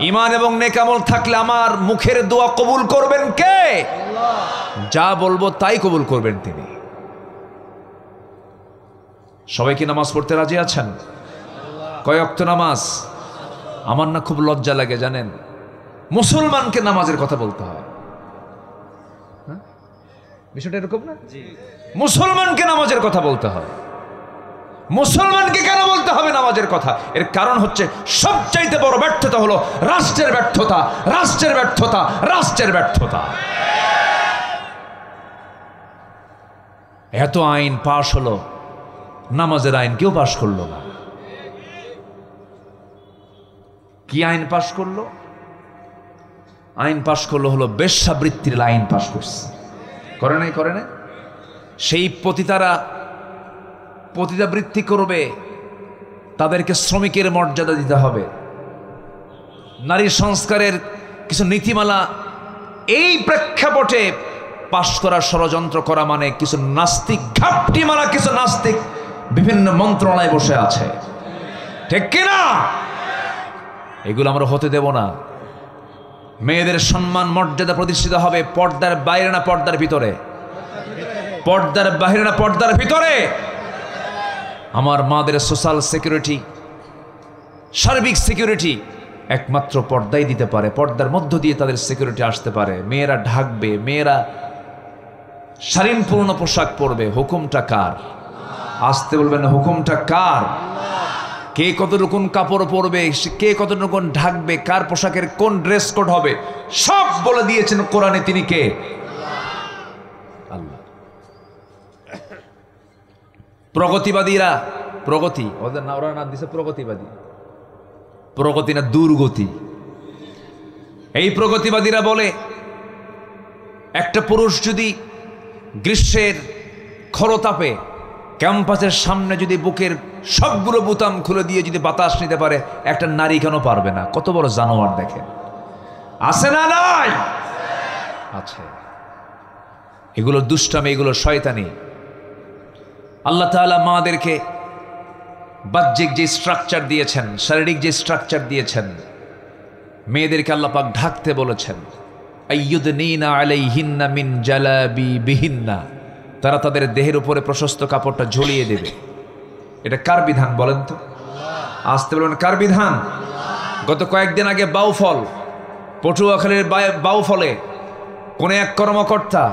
ঈমান এবং নেক আমল থাকলে আমার মুখের দোয়া কবুল করবেন কে? যা বলবো তাই কবুল করবেন তিনি। সবাই কি নামাজ পড়তে রাজি আছেন? কয় ওয়াক্ত নামাজ? আমার না খুব লজ্জা লাগে জানেন, মুসলমানকে নামাজের কথা বলতে হয়। বিষয়টা এরকম না? মুসলমানকে নামাজের কথা বলতে হয়। মুসলমানকে কেন বলতে হবে নামাজের কথা? এর কারণ হচ্ছে সবচাইতে বড় ব্যর্থতা হলো রাষ্ট্রের ব্যর্থতা, রাষ্ট্রের ব্যর্থতা, রাষ্ট্রের ব্যর্থতা। এত আইন পাশ হলো, নামাজের আইন কেউ পাশ করলো না। কি আইন পাশ করলো? আইন পাশ করলো হলো বেশ্যাবৃত্তির আইন পাশ করছে। করে নাই? করে নাই? সেই পতিতারা পতিতাবৃত্তি করবে, তাদেরকে শ্রমিকের মর্যাদা দিতে হবে। নারী সংস্কারের কিছু নীতিমালা এই প্রেক্ষাপটে পাশ করার ষড়যন্ত্র করা মানে কিছু নাস্তিক ঘাপটি মারা কিছু নাস্তিক বিভিন্ন মন্ত্রণালয়ে বসে আছে, ঠিক কিনা? এগুলো আমরা হতে দেব না। মেয়েদের সম্মান মর্যাদা প্রতিষ্ঠিত হবে পর্দার বাইরে না পর্দার ভিতরে? পর্দার বাইরে না পর্দার ভিতরে? আমার মাদের সোশ্যাল সিকিউরিটি, সার্বিক সিকিউরিটি একমাত্র পর্দাই দিতে পারে। পর্দার মধ্য দিয়ে তাদের সিকিউরিটি আসতে পারে। মেয়েরা ঢাকবে, মেয়েরা শালীনপূর্ণ পোশাক পরবে। হুকুমটা কার? আসতে বলবেন না, হুকুমটা কার? কে কতটুকু কাপড় পরবে, কে কতটুকু ঢাকবে, কার পোশাকের কোন ড্রেস কোড হবে, সব বলে দিয়েছেন কোরআনে। তিনি কে? আল্লাহ। প্রগতিবাদীরা, প্রগতি ওদের না, ওরা নাম দিছে প্রগতিবাদী। প্রগতি না দুর্গতি। এই প্রগতিবাদীরা বলে একটা পুরুষ যদি গ্রীষ্মের খরতাপে ক্যাম্পাসের সামনে যদি বুকের সবগুলো বোতাম খুলে দিয়ে যদি বাতাস নিতে পারে, একটা নারী কেন পারবে না? কত বড় জানোয়ার দেখেন। আছে না নাই? আছে। এগুলো দুষ্টামি, এগুলো শয়তানি। আল্লাহ তাআলা মাদেরকে বাহ্যিক যে স্ট্রাকচার দিয়েছেন, শারীরিক যে স্ট্রাকচার দিয়েছেন, মেয়েদেরকে আল্লাহ পাক ঢাকতে বলেছেন। আইয়ুদনিনা আলাইহিন্না মিন জালাবিবিহিন্না, তারা তাদের দেহের উপরে প্রশস্ত কাপড়টা ঝুলিয়ে দেবে। এটা কার বিধান বলেন তো? আসতে বলবেন কার বিধান? গত কয়েকদিন আগে বাউফল, পটুয়াখালীর বাউফলে কোন এক কর্মকর্তা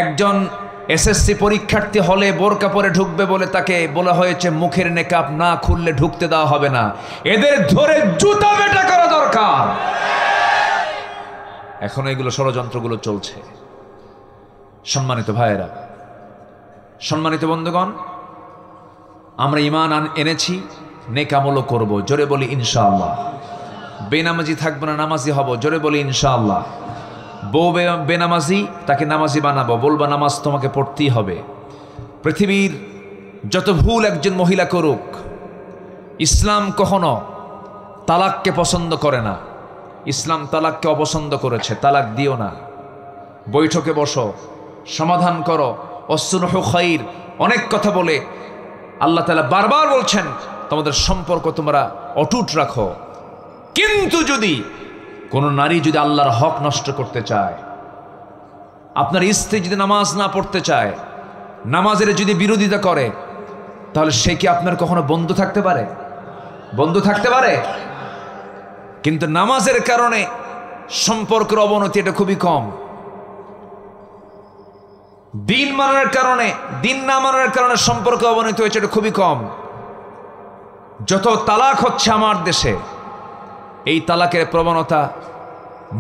একজন এসএসসি পরীক্ষার্থী হলে বোরকা পরে ঢুকবে বলে তাকে বলা হয়েছে মুখের নেকাব না খুললে ঢুকতে দেওয়া হবে না। এদের ধরে জুতা বেটা করা দরকার। এখন এগুলো ষড়যন্ত্রগুলো চলছে। সম্মানিত ভাইয়েরা, সম্মানিত বন্ধুগণ, আমরা ঈমান এনেছি, নেক আমলও করব। জোরে বলি ইনশাআল্লাহ। বেনামাজি থাকবো না, নামাজি হব। জোরে বলি ইনশাআল্লাহ। বউ বেনামাজি, তাকে নামাজি বানাবো, বলবা নামাজ তোমাকে পড়তেই হবে। পৃথিবীর যত ভুল একজন মহিলা করুক, ইসলাম কখনো তালাককে পছন্দ করে না। ইসলাম তালাককে অপছন্দ করেছে। তালাক দিও না, বৈঠকে বসো, সমাধান করো। ওয়াসলহু খাইর, অনেক কথা বলে আল্লাহ তাআলা বারবার বলছেন তোমাদের সম্পর্ক তোমরা অটুট রাখো। কিন্তু যদি কোন নারী যদি আল্লাহর হক নষ্ট করতে চায়, আপনার স্ত্রী যদি নামাজ না পড়তে চায়, নামাজের যদি বিরোধিতা করে, তাহলে সে কি আপনার কখনো বন্ধু থাকতে পারে? বন্ধু থাকতে পারে? কিন্তু নামাজের কারণে সম্পর্কের অবনতি এটা খুবই কম। দিন মানার কারণে, দিন না মানার কারণে সম্পর্ক অবনতি হয়েছে এটা খুবই কম। যত তালাক হচ্ছে আমার দেশে, এই তালাকের প্রবণতা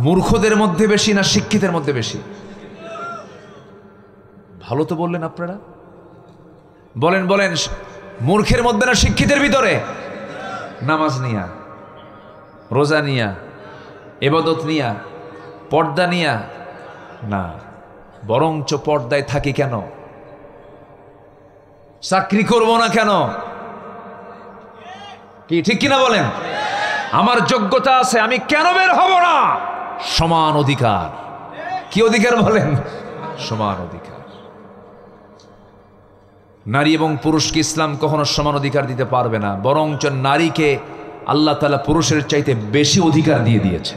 মূর্খদের মধ্যে বেশি না শিক্ষিতের মধ্যে বেশি? ভালো তো বললেন আপনারা, বলেন বলেন, মূর্খের মধ্যে না শিক্ষিতের ভিতরে? নামাজ নিয়া, রোজা নিয়া, ইবাদত নিয়া, পর্দা নিয়া না, বরঞ্চ পর্দায় থাকি কেন? চাকরি করব না কেন? কি ঠিক কিনা বলেন? আমার যোগ্যতা আছে, আমি কেন বের হব না? সমান অধিকার। কি অধিকার বলেন? সমান অধিকার। নারী এবং পুরুষকে ইসলাম কখনো সমান অধিকার দিতে পারবে না, বরঞ্চ নারীকে আল্লাহ তাআলা পুরুষের চাইতে বেশি অধিকার দিয়ে দিয়েছে।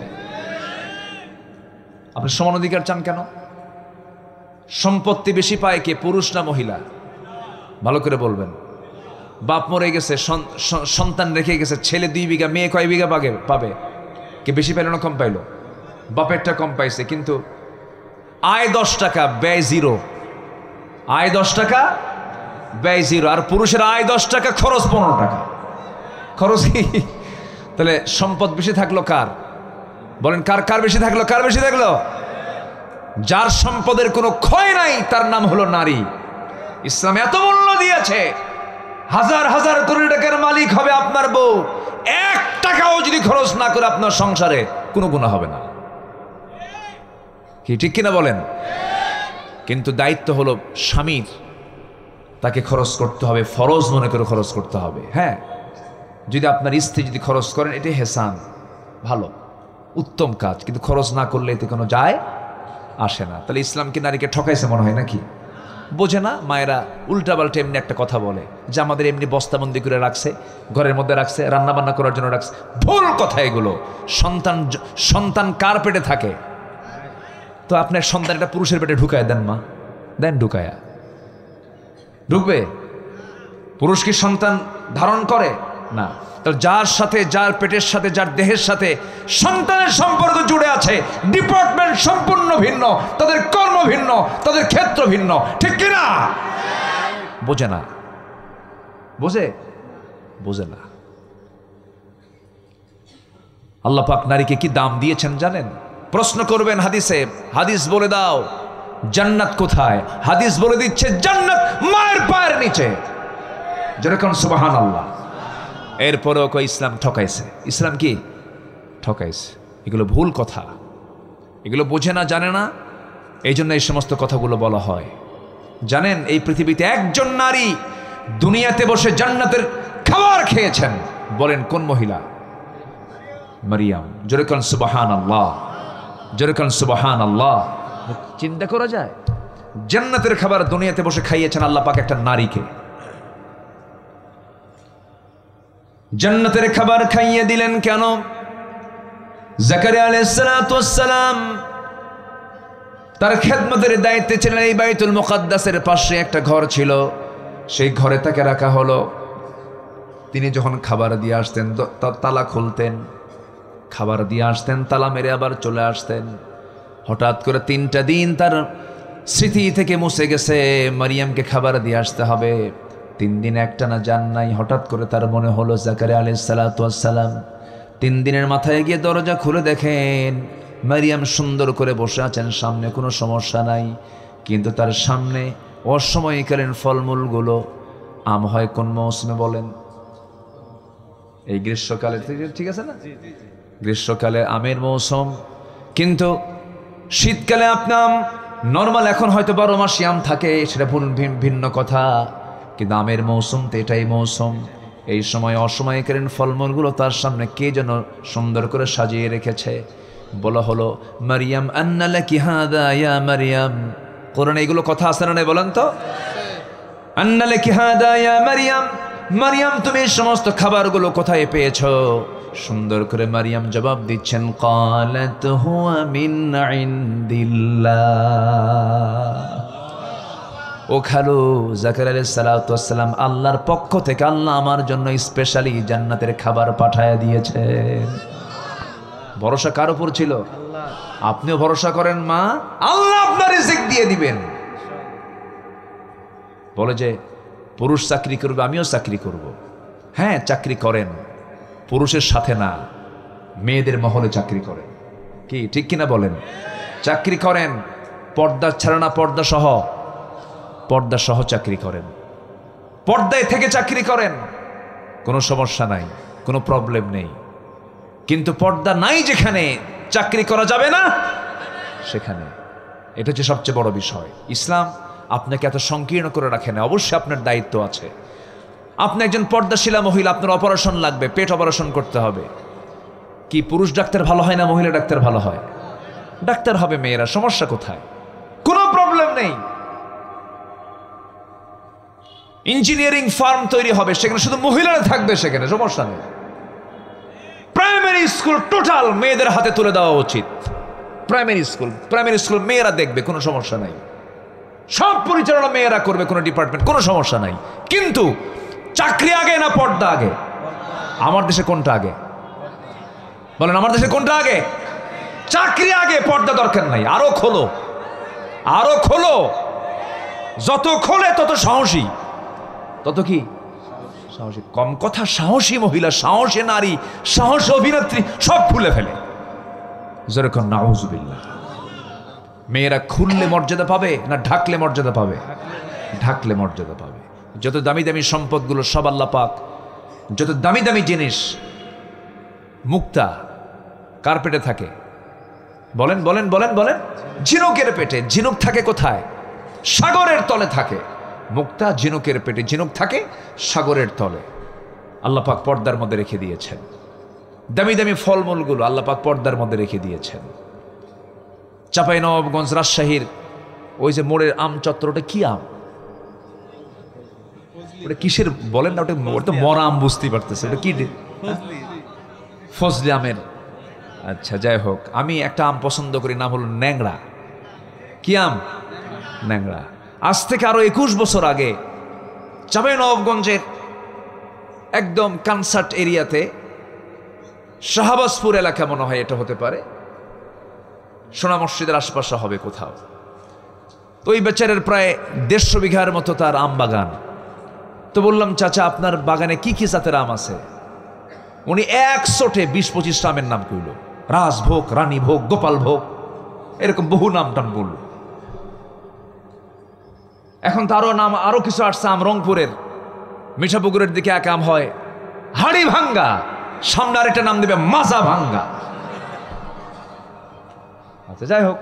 আপনি সমান অধিকার চান কেন? সম্পত্তি বেশি পায় কে, পুরুষ না মহিলা? ভালো করে বলবেন। বাপ মরে গেছে, সন্তান রেখে গেছে, ছেলে 2 বিঘা, মেয়ে কয় বিঘা পাবে? কে বেশি পাইল না কম পাইল? বাপেরটা কম পাইছে, কিন্তু আয় 10 টাকা, ব্যয় 0। আয় 10 টাকা, ব্যয় 0। আর পুরুষের আয় 10 টাকা, খরচ 15 টাকা। খরচ কি? তাহলে সম্পদ বেশি থাকলো কার? বলেন কার বেশি থাকলো? কার বেশি থাকলো? যার সম্পদের কোনো ক্ষয় নাই তার নাম হলো নারী। ইসলাম এত মূল্য দিয়েছে, হাজার হাজার কোটি টাকার মালিক হবে আপনার বউ, 1 টাকাও যদি খরচ না করে আপনার সংসারে, কোনো গুনাহ হবে না। কি ঠিক কিনা বলেন? কিন্তু দায়িত্ব হলো স্বামীর, তাকে খরচ করতে হবে, ফরজ মনে করে খরচ করতে হবে। হ্যাঁ, যদি আপনার স্ত্রী যদি খরচ করেন, এটাই হেসান, ভালো, উত্তম কাজ। কিন্তু খরচ না করলে এতে কোনো যায় আসে না। তাহলে ইসলাম কি নারীকে ঠকাইছে মনে হয় নাকি? বোঝে না মায়েরা, উল্টাপাল্টা এমনি একটা কথা বলে যে আমাদের এমনি বস্তাবন্দি করে রাখছে, ঘরের মধ্যে রাখছে, রান্না বান্না করার জন্য রাখছে। ভুল কথা এগুলো। সন্তান কার পেটে থাকে? তো আপনার সন্তানটা পুরুষের পেটে ঢুকায় দেন, মা দেন, ঢুকায়া ঢুকবে? পুরুষ কি সন্তান ধারণ করে না? তাহলে যার সাথে, যার পেটের সাথে, যার দেহের সাথে সন্তানের সম্পর্ক জুড়ে আছে, ডিপার্টমেন্ট সম্পূর্ণ ভিন্ন, তাদের কর্ম ভিন্ন, তাদের ক্ষেত্র ভিন্ন, ঠিক কিনা? বোঝে না, বোঝে না। আল্লাহ পাক নারীকে কি দাম দিয়েছেন জানেন? প্রশ্ন করবেন হাদিসে, হাদিস বলে দাও জান্নাত কোথায়? হাদিস বলে দিচ্ছে জান্নাত মায়ের পায়ের নিচে। যেরকম সুবহানাল্লাহ। এরপরেও কই ইসলাম ঠকাইছে। ইসলাম কি ঠকাইছে? এগুলো ভুল কথা, এগুলো বোঝে না, জানে না, এই জন্য এই সমস্ত কথাগুলো বলা হয়। জানেন এই পৃথিবীতে একজন নারী দুনিয়াতে বসে জান্নাতের খাবার খেয়েছেন, বলেন কোন মহিলা? মারিয়াম। জোরে কোন সুবহানাল্লাহ, জোরে কোন সুবহানাল্লাহ। চিন্তা করা যায় জান্নাতের খাবার দুনিয়াতে বসে খাইয়েছেন আল্লাহ পাক একটা নারীকে। জান্নাতের খাবার খাইয়ে দিলেন কেন? জাকারিয়া আলাইহিস সালাতু ওয়াস সালাম তার খেদমতের দায়িত্বে ছিলেন। এই বাইতুল মুকাদ্দাসের পাশে একটা ঘর ছিল, সেই ঘরে তাকে রাখা হলো। তিনি যখন খাবার দিয়ে আসতেন তালা খুলতেন, খাবার দিয়ে আসতেন, তালা মেরে আবার চলে আসতেন। হঠাৎ করে 3টা দিন তার স্মৃতি থেকে মুছে গেছে, মারিয়ামকে খাবার দিয়ে আসতে হবে। 3 দিন একটানা যান নাই। হঠাৎ করে তার মনে হলো জাকারিয়া আলাইহিস সালাতু ওয়াস সালাম 3 দিনের মাথায় গিয়ে দরজা খুলে দেখেন মারিয়াম সুন্দর করে বসে আছেন, সামনে কোনো সমস্যা নাই। কিন্তু তার সামনে অসময়কালীন ফলমূলগুলো। আম হয় কোন মৌসুমে বলেন? এই গ্রীষ্মকালে, ঠিক আছে না? গ্রীষ্মকালে আমের মৌসুম, কিন্তু শীতকালে আপনি আম নর্মাল, এখন হয়তো 12 মাসই আম থাকে, সেটা ভিন্ন কথা, কিন্তু আমের মৌসুম তো এটাই মৌসুম। এই সময় অসময়কালীন ফলমূলগুলো তার সামনে কে যেন সুন্দর করে সাজিয়ে রেখেছে। বলা হলো মারিয়াম আন্না লাকি হাদা ইয়া মারিয়াম। কোরআনে এগুলো কথা আছে না নাই বলেন তো? আন্না লাকি হাদা ইয়া মারিয়াম, মারিয়াম তুমি এই সমস্ত খাবারগুলো কোথায় পেয়েছো? সুন্দর করে মারিয়াম জবাব দিচ্ছেন, ক্বালাত হুয়া মিন ইনদিল্লাহ। ও খালু, জাকারিয়া আলাইহিস সালাতু ওয়াস সালাম আল্লাহর পক্ষ থেকে আল্লাহ আমার জন্য স্পেশালি জান্নাতের খাবার পাঠায়া দিয়েছেন। ভরসা কার উপর ছিল? আপনিও ভরসা করেন মা, আল্লাহ আপনার রিজিক দিয়ে দিবেন। বলে যে পুরুষ চাকরি করবে, আমিও চাকরি করব। হ্যাঁ চাকরি করেন, পুরুষের সাথে না, মেয়েদের মহলে চাকরি করেন। কি ঠিক কিনা বলেন? চাকরি করেন, পর্দা ছাড়া না, পর্দা সহ চাকরি করেন, পর্দায় থেকে চাকরি করেন, কোনো সমস্যা নাই, কোনো প্রবলেম নেই। কিন্তু পর্দা নাই যেখানে চাকরি করা যাবে না সেখানে, এটা হচ্ছে সবচেয়ে বড় বিষয়। ইসলাম আপনাকে এত সংকীর্ণ করে রাখে না, অবশ্যই আপনার দায়িত্ব আছে। আপনি একজন পর্দাশীলা মহিলা, আপনার অপারেশন লাগবে, পেট অপারেশন করতে হবে। কি পুরুষ ডাক্তার ভালো হয় না মহিলা ডাক্তার ভালো হয়? ডাক্তার হবে মেয়েরা, সমস্যা কোথায়? কোনো প্রবলেম নেই। ইঞ্জিনিয়ারিং ফার্ম তৈরি হবে, সেখানে শুধু মহিলারা থাকবে, সেখানে সমস্যা নেই। প্রাইমারি স্কুল টোটাল মেয়েদের হাতে তুলে দেওয়া উচিত। প্রাইমারি স্কুল মেয়েরা দেখবে, কোনো সমস্যা নাই। সব পরিচালনা মেয়েরা করবে, কোনো ডিপার্টমেন্ট, কোনো সমস্যা নাই। কিন্তু চাকরি আগে না পর্দা আগে? আমার দেশে কোনটা আগে বলেন? আমার দেশে কোনটা আগে? চাকরি আগে, পর্দা দরকার নাই। আরো খোলো, যত খোলে তত সাহসী, তত কি সাহসী। কম কথা, সাহসী মহিলা, সাহসী নারী, সাহসী অভিনেত্রী সব খুলে ফেলে। যেরকম নাউজুবিল্লাহ। মেয়েরা খুললে মর্যাদা পাবে না ঢাকলে মর্যাদা পাবে? ঢাকলে মর্যাদা পাবে। যত দামি দামি সম্পদগুলো সব আল্লাহ পাক, যত দামি দামি জিনিস মুক্তা কার পেটে থাকে? বলেন বলেন বলেন বলেন। ঝিনুকের পেটে। ঝিনুক থাকে কোথায়? সাগরের তলে থাকে। মুক্তা ঝিনুকের পেটে, ঝিনুক থাকে সাগরের তলে। আল্লাহ পাক পর্দার মধ্যে রেখে দিয়েছেন। দামি দামি ফলমূলগুলো আল্লাহ পাক পর্দার মধ্যে রেখে দিয়েছেন। চাঁপাইনবাবগঞ্জ, রাজশাহীর ওই যে মোড়ের আম চত্বর, ওটা কি আম? ওটা কিসের বলেন না? ওটা মরা আম, বুঝতেই পারতেছে। ওটা কি? ফজলি আমের। আচ্ছা যাই হোক, আমি একটা আম পছন্দ করি, নাম হলো ন্যাংরা। কি আম? ন্যাংরা। আজ থেকে আরো 21 বছর আগে চাঁপাইনবাবগঞ্জের একদম কনসার্ট এরিয়াতে, শাহবাজপুর এলাকা মনে হয় এটা হতে পারে, সোনা মসজিদের আশপাশে হবে কোথাও। তো ওই বেচারের প্রায় 150 বিঘার মতো তার আম বাগান। তো বললাম, চাচা আপনার বাগানে কি কি জাতের আম আছে? উনি 120-25 আমের নাম কইল। রাজভোগ, রানীভোগ, গোপাল ভোগ, এরকম বহু নাম টাম বলল। এখন তো আরো কিছু আসছে আম। রংপুরের মিঠাপুকুরের দিকে এক আম হয় হাড়ি ভাঙ্গা, সামনে আরেকটা নাম দেবে মাজা ভাঙ্গা। আচ্ছা যাই হোক,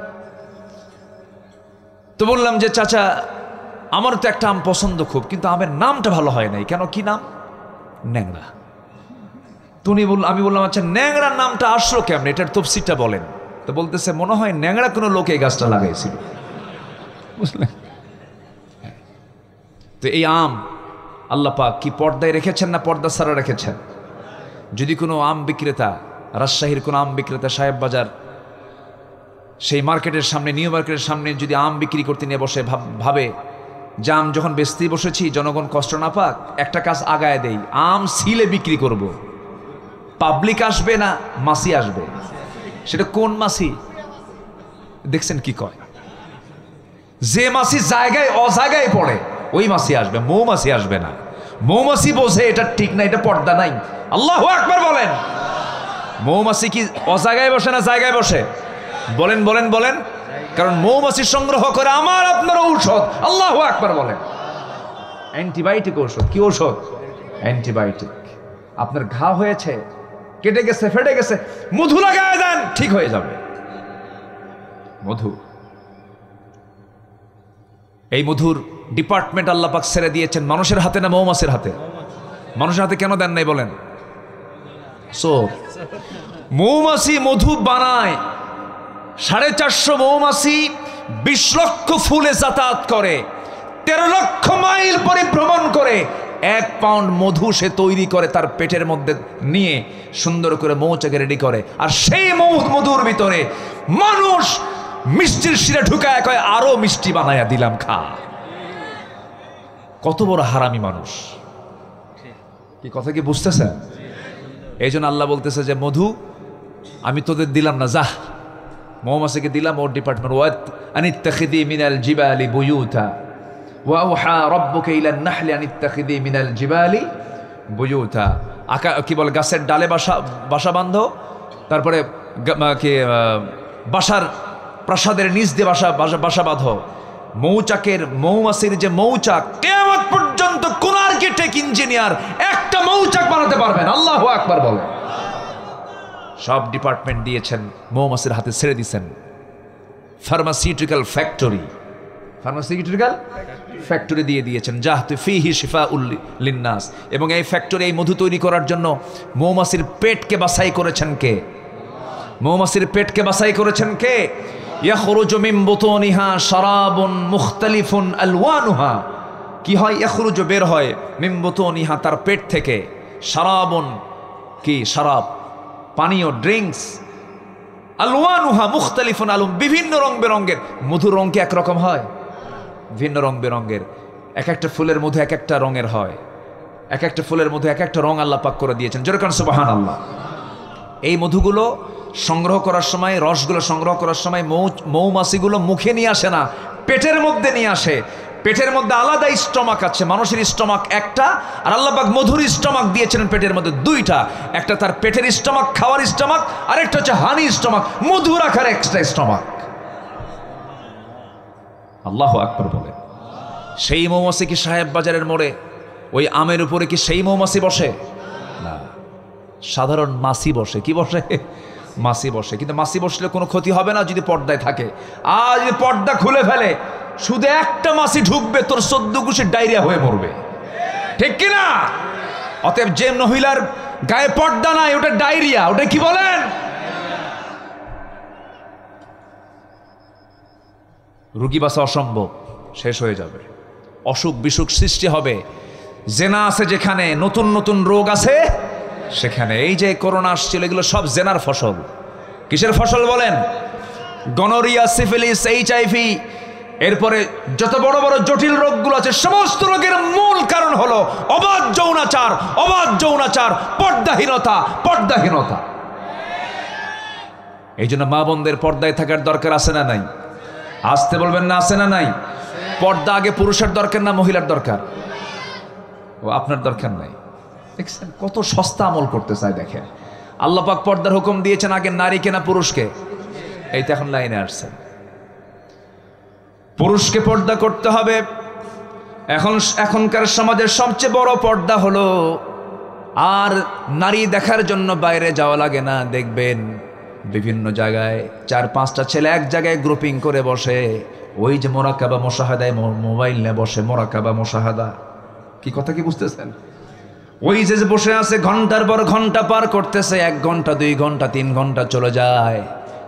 তো বললাম যে চাচা আমার তো একটা আম পছন্দ খুব, কিন্তু আমের নামটা ভালো হয় নাই কেন, কি নাম? ন্যাংরা। আমি বললাম আচ্ছা ন্যাংরার নামটা আসলো কেমন, এটার তফসিরটা বলেন। তো বলতেছে মনে হয় ন্যাংরা কোনো লোকে এই গাছটা লাগাইছিল, বুঝলেন? তো এই আম আল্লাহ পাক কি পর্দায় রেখেছেন না পর্দা ছাড়া রেখেছেন? যদি কোনো আম বিক্রেতা, রাজশাহীর কোনো আম বিক্রেতা সাহেব বাজার সেই মার্কেটের সামনে, নিউ মার্কেটের সামনে যদি আম বিক্রি করতে নিয়ে বসে ভাবে যে আম যখন বেচতেই বসেছি জনগণ কষ্ট না পাক, একটা কাজ আগায় দেই, আম সিলে বিক্রি করব। পাবলিক আসবে না মাছি আসবে? সেটা কোন মাছি দেখছেন কি কয়? যে মাছি জায়গায় অজায়গায় পড়ে ওই মাছি আসবে, মৌমাছি আসবে না। মৌমাছি বোঝে এটা ঠিক না, এটা পর্দা নাই। আল্লাহু আকবার বলেন। মৌমাছি কি অজায়গায় বসে না জায়গায় বসে? বলেন বলেন বলেন। কারণ মৌমাছি সংগ্রহ করে আমার আপনার ঔষধ। আল্লাহু আকবার বলেন। অ্যান্টিবায়োটিক ঔষধ। কি ঔষধ? অ্যান্টিবায়োটিক। আপনার ঘা হয়েছে, কেটে গেছে, ফেটে গেছে, মধু লাগায় দেন, ঠিক হয়ে যাবে। মধু, এই মধুর ডিপার্টমেন্ট আল্লাহ পাক ছেড়ে দিয়েছেন মানুষের হাতে না মৌমাছির হাতে? মানুষের হাতে কেন দেন নাই বলেন? মৌমাছি মধু বানায়, 450 মৌমাছি 20 লক্ষ ফুলে যাতায়াত করে, 13 লক্ষ মাইল পরিভ্রমণ করে 1 পাউন্ড মধু সে তৈরি করে, তার পেটের মধ্যে নিয়ে সুন্দর করে মৌচাকে রেডি করে। আর সেই মধুর ভিতরে মানুষ মিষ্টির শিরা ঢুকায় কয় আরো মিষ্টি বানায়া দিলাম, খা। কত বড় হারামি মানুষ! কি কথা কি বুঝতেছেন? এই জন্য আল্লাহ বলতেছে যে মধু আমি তোদের দিলাম না, যা মৌমাছিকে দিলাম, ওর ডিপার্টমেন্ট। ওয়াত আনিত্তাখিদি মিনাল জিবালি বুয়ুতা ওয়া আওহা রাব্বুকা ইলান নাহলি আনিত্তাখিদি মিনাল জিবালি বুয়ুতা। কি বলে, গাছের ডালে বাসা বাঁধো, তারপরে বাসার প্রাসাদের নিচ দিয়ে বাসা বাঁধো। মৌমাছির যে মৌচাক, কিয়ামত পর্যন্ত কোন আর্কিটেক্ট ইঞ্জিনিয়ার একটা মৌচাক বানাতে পারবেন। আল্লাহু আকবার বলেন। সব ডিপার্টমেন্ট দিয়েছেন, মৌমাছির হাতে ছেড়ে দিয়েছেন। ফার্মাসিউটিক্যাল ফ্যাক্টরি দিয়ে দিয়েছেন, জাহতু ফিহি শিফাউল লিন্নাস। এবং এই ফ্যাক্টরি, এই মধু তৈরি করার জন্য মৌমাছির পেটকে বাছাই করেছেন কে? মৌমাছির পেটকে বাছাই করেছেন কে? ইয়াখরুজু মিন বুতুনিহা শারাবুন মুখতালিফুন আলওয়ানুহা। কি হয়? ইয়াখরুজু, বের হয়, মিন বুতুনিহা, তার পেট থেকে, শারাবুন, কি শারাব, পানীয়, ড্রিঙ্কস, আলওয়ানুহা মুখতালিফুন আলুম, বিভিন্ন রং বেরঙ্গের। মধুর রং কি একরকম হয়? ভিন্ন রং বেরঙ্গের। এক একটা ফুলের মধু এক একটা রঙের হয়, এক একটা ফুলের মধু এক একটা রং আল্লাহ পাক করে দিয়েছেন। জোরে কান সুবহানাল্লাহ। এই মধুগুলো সংগ্রহ করার সময়, রসগুলো সংগ্রহ করার সময় মৌমাছিগুলো মুখে নিয়ে আসে না, পেটের মধ্যে নিয়ে আসে। পেটের মধ্যে আলাদা স্টমাক আছে, মানুষের স্টমাক একটা, আর আল্লাহ পাক মধুর স্টমাক দিয়েছেন পেটের মধ্যে 2টা। একটা তার পেটের স্টমাক, খাওয়ার স্টমাক, আর একটা হচ্ছে হানি স্টমাক, মধু রাখার এক্সট্রা স্টমাক। আল্লাহু আকবার বলে। সেই মৌমাছি কি সাহেব বাজারের মোড়ে ওই আমের উপরে কি সেই মৌমাছি বসে? না, সাধারণ মাছি বসে। কি বসে? মাছি বসে। কিন্তু মাছি বসলে কোনো ক্ষতি হবে না যদি পর্দায় থাকে। আর যদি পর্দা খুলে ফেলে, শুধু একটা মাছি ঢুকবে, তোর 14 গুষের ডায়রিয়া হয়ে মরবে, ঠিক কিনা? অতএব যে মহিলার গায়ে পর্দা নাই, ওটা ডায়রিয়া। ওটা কি বলেন? রুগী বাঁচা অসম্ভব, শেষ হয়ে যাবে, অসুখ বিসুখ সৃষ্টি হবে। জেনা আছে যেখানে, নতুন নতুন রোগ আছে সেখানে। এই যে করোনা আসছিল, এগুলো সব জেনার ফসল। কিসের ফসল বলেন? গনোরিয়া, সিফিলিস, HIV, এরপরে যত বড় বড় জটিল রোগগুলো আছে, সমস্ত রোগের মূল কারণ হলো অবাধ যৌনাচার, অবাধ যৌনাচার, পর্দাহীনতা। এই জন্য মা বোনদের পর্দায় থাকার দরকার আছে না নাই? আসতে বলবেন না, আছে না নাই? পর্দা আগে পুরুষের দরকার না মহিলার দরকার? ও, আপনার দরকার নাই। দেখছেন কত সস্তা আমল করতে চায়। দেখেন আল্লাহ পাক পর্দার হুকুম দিয়েছেন আগে নারীকে না পুরুষকে? এই তো এখন লাইনে আসছেন, পুরুষকে পর্দা করতে হবে। এখনকার সমাজের সবচেয়ে বড় পর্দা হলো আর নারী দেখার জন্য বাইরে যাওয়া লাগে না। দেখবেন বিভিন্ন জায়গায় 4-5টা ছেলে এক জায়গায় গ্রুপিং করে বসে, ওই যে মোরাকাবা মুশাহাদায় মোবাইল নিয়ে বসে, মোরাকাবা মুশাহাদা কি কথা কি বুঝতেছেন? ওই যে বসে আছে ঘন্টার পর ঘন্টা পার করতেছে, 1 ঘন্টা 2 ঘন্টা 3 ঘন্টা চলে যায়,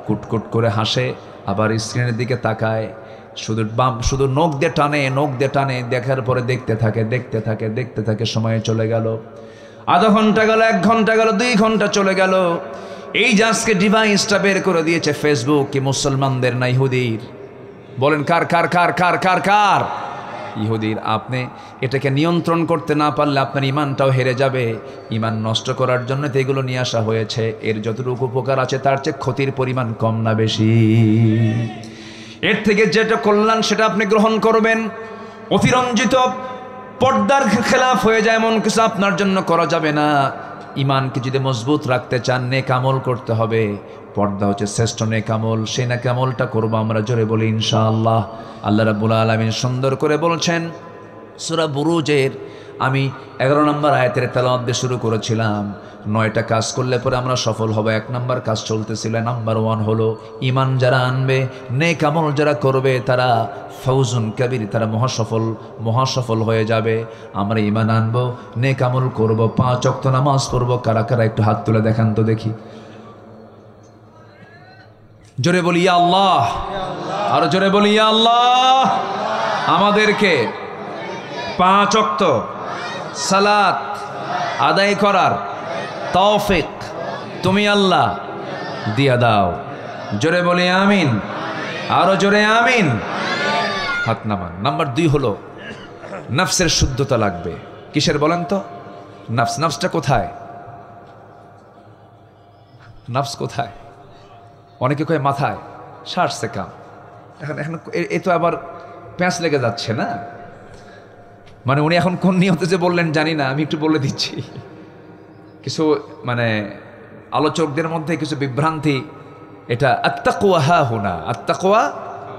কুটকুট করে হাসে, আবার স্ক্রিনের দিকে তাকায়, শুধু নখ দিয়ে টানে, দেখার পরে দেখতে থাকে, সময় চলে গেল, আধা ঘন্টা গেল, 1 ঘন্টা গেল, 2 ঘন্টা চলে গেল। এই যে আজকে ডিভাইসটা বের করে দিয়েছে ফেসবুক, কি মুসলমানদের না ইহুদির? বলেন কার কার কার কার কার কার? ইহুদির। আপনি এটাকে নিয়ন্ত্রণ করতে না পারলে আপনার ইমানটাও হেরে যাবে। ইমান নষ্ট করার জন্য তো এগুলো নিয়ে আসা হয়েছে। এর যতটুকু উপকার আছে তার চেয়ে ক্ষতির পরিমাণ কম না বেশি? এর থেকে যেটা কল্যাণ সেটা আপনি গ্রহণ করবেন। অতিরঞ্জিত পর্দার খেলাফ হয়ে যায় এমন কিছু আপনার জন্য করা যাবে না। ইমানকে যদি মজবুত রাখতে চান, নেক আমল করতে হবে। পর্দা হচ্ছে শ্রেষ্ঠ নেক আমল, সেই নেক আমলটা করবো আমরা, জোরে বলি ইনশাআল্লাহ। আল্লাহ রাব্বুল আলামিন সুন্দর করে বলছেন সূরা বুরুজের, আমি 11 নম্বর আয়াতের তেলাওয়াত দিয়ে শুরু করেছিলাম। 9টা কাজ করলে পরে আমরা সফল হব। 1 নম্বর কাজ চলতেছিল, নাম্বার 1 হলো ইমান যারা আনবে, নেক আমল যারা করবে, তারা ফৌজুন কাবীর, তারা মহাসফল হয়ে যাবে। আমরা ইমান আনবো, নেক আমল করবো, 5 ওয়াক্ত নামাজ পড়বো। কারা কারা একটু হাত তুলে দেখান তো দেখি, জোরে বলি ইয়া আল্লাহ, আর জোরে বলি ইয়া আল্লাহ। আমাদেরকে 5 ওয়াক্ত সালাত আদায় করার তৌফিক তুমি আল্লাহ দিয়া দাও, জোরে বলি আমিন, আরো জোরে আমিন। হাত নামান। নাম্বার 2 হলো নফসের শুদ্ধতা লাগবে। কিসের বলেন তো? নফসটা কোথায়? নফস কোথায়? অনেকে কয় মাথায়, সারছে কাম। এখন এ তো আবার প্যাঁচ লেগে যাচ্ছে না, মানে উনি এখন কোন নিয়তে যে বললেন জানি না, আমি একটু বলে দিচ্ছি। কিছু মানে আলোচকদের মধ্যে কিছু বিভ্রান্তি, এটা আত্তাকওয়া হা হুনা, আত্তাকওয়া